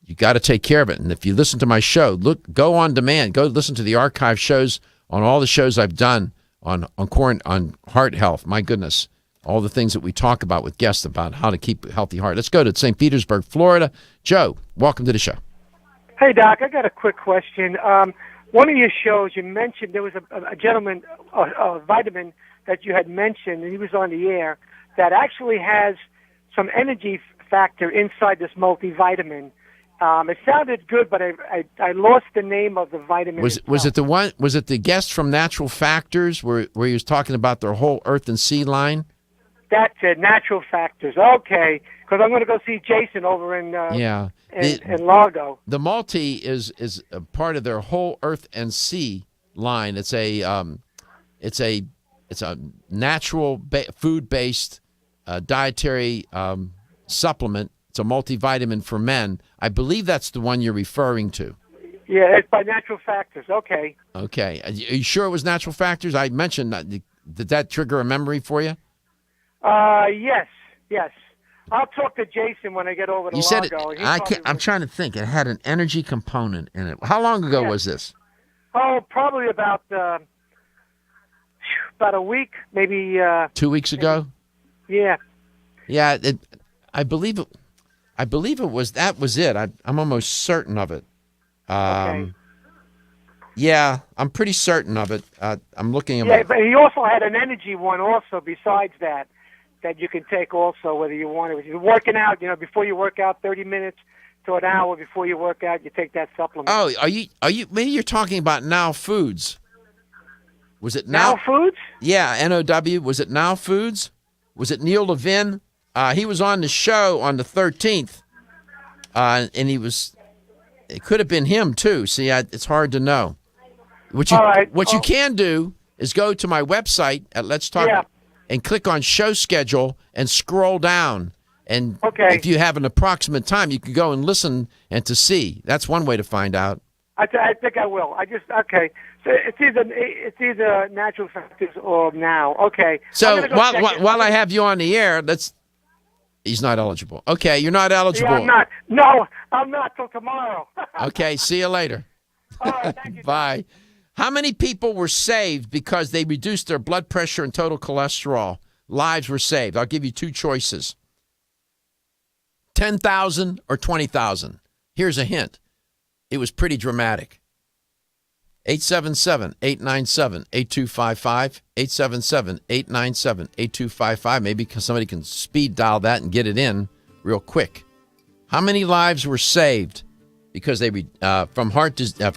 Speaker 4: You got to take care of it. And if you listen to my show, go on demand. Go listen to the archive shows on all the shows I've done on heart health. My goodness, all the things that we talk about with guests about how to keep a healthy heart. Let's go to St. Petersburg, Florida. Joe, welcome to the show.
Speaker 14: Hey, Doc, I got a quick question. One of your shows, you mentioned there was a gentleman, a vitamin that you had mentioned, and he was on the air, that actually has some energy factor inside this multivitamin. It sounded good, but I lost the name of the vitamin.
Speaker 4: Was it the one? Was it the guest from Natural Factors where he was talking about their whole Earth and Sea line?
Speaker 14: That's it, Natural Factors. Okay, because I'm going to go see Jason over in in Largo.
Speaker 4: The multi is a part of their whole Earth and Sea line. It's a natural food-based dietary supplement. It's a multivitamin for men. I believe that's the one you're referring to.
Speaker 14: Yeah, it's by Natural Factors. Okay.
Speaker 4: Okay. Are you sure it was Natural Factors? I mentioned that. Did that trigger a memory for you?
Speaker 14: Yes. I'll talk to Jason when I get over to
Speaker 4: You said
Speaker 14: Largo.
Speaker 4: it. I'm trying to think. It had an energy component in it. How long ago was this?
Speaker 14: Oh, probably about a week, maybe.
Speaker 4: 2 weeks ago.
Speaker 14: Yeah.
Speaker 4: Yeah. I believe it was. That was it. I'm almost certain of it.
Speaker 14: Okay.
Speaker 4: Yeah, I'm pretty certain of it. I'm looking at.
Speaker 14: Yeah, but he also had an energy one also besides that you can take also whether you want it. If you're working out, before you work out, 30 minutes to an hour before you work out, you take that supplement.
Speaker 4: Oh, are you? Maybe you're talking about Now Foods. Was it Now
Speaker 14: Foods?
Speaker 4: Yeah, NOW. Was it Now Foods? Was it Neil Levin? He was on the show on the 13th, and it could have been him too. See, it's hard to know. What you can do is go to my website at Let's Talk and click on show schedule and scroll down. And if you have an approximate time, you can go and listen and to see. That's one way to find out.
Speaker 14: I think I will. So it's either Natural Factors or Now. Okay.
Speaker 4: So while I have you on the air, he's not eligible. Okay, you're not eligible.
Speaker 14: Yeah, I'm not. No, I'm not till tomorrow.
Speaker 4: Okay, see you later.
Speaker 14: All right, thank you.
Speaker 4: Bye. How many people were saved because they reduced their blood pressure and total cholesterol? Lives were saved. I'll give you two choices. 10,000 or 20,000. Here's a hint. It was pretty dramatic. 877-897-8255. 877-897-8255. Maybe somebody can speed dial that and get it in real quick. How many lives were saved because they from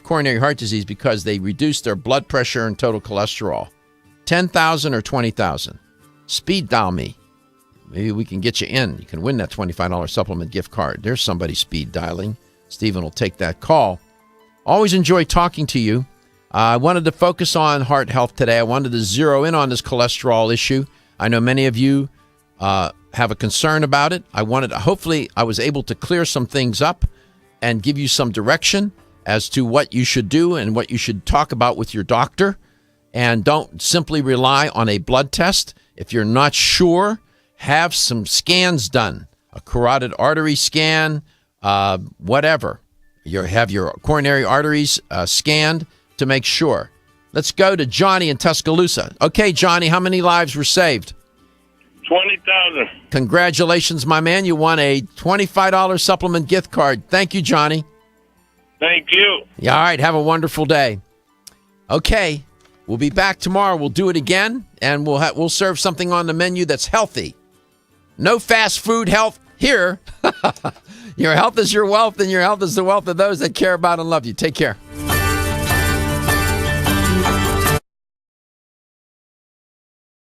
Speaker 4: coronary heart disease because they reduced their blood pressure and total cholesterol? 10,000 or 20,000? Speed dial me. Maybe we can get you in. You can win that $25 supplement gift card. There's somebody speed dialing. Stephen will take that call. Always enjoy talking to you. I wanted to focus on heart health today. I wanted to zero in on this cholesterol issue. I know many of you have a concern about it. Hopefully I was able to clear some things up and give you some direction as to what you should do and what you should talk about with your doctor. And don't simply rely on a blood test. If you're not sure, have some scans done, a carotid artery scan, whatever. Have your coronary arteries scanned to make sure. Let's go to Johnny in Tuscaloosa. Okay, Johnny, how many lives were saved?
Speaker 5: 20,000.
Speaker 4: Congratulations, my man. You won a $25 supplement gift card. Thank you, Johnny.
Speaker 5: Thank you.
Speaker 4: Yeah, all right, have a wonderful day. Okay, we'll be back tomorrow. We'll do it again, and we'll serve something on the menu that's healthy. No fast food health here. Your health is your wealth, and your health is the wealth of those that care about and love you. Take care.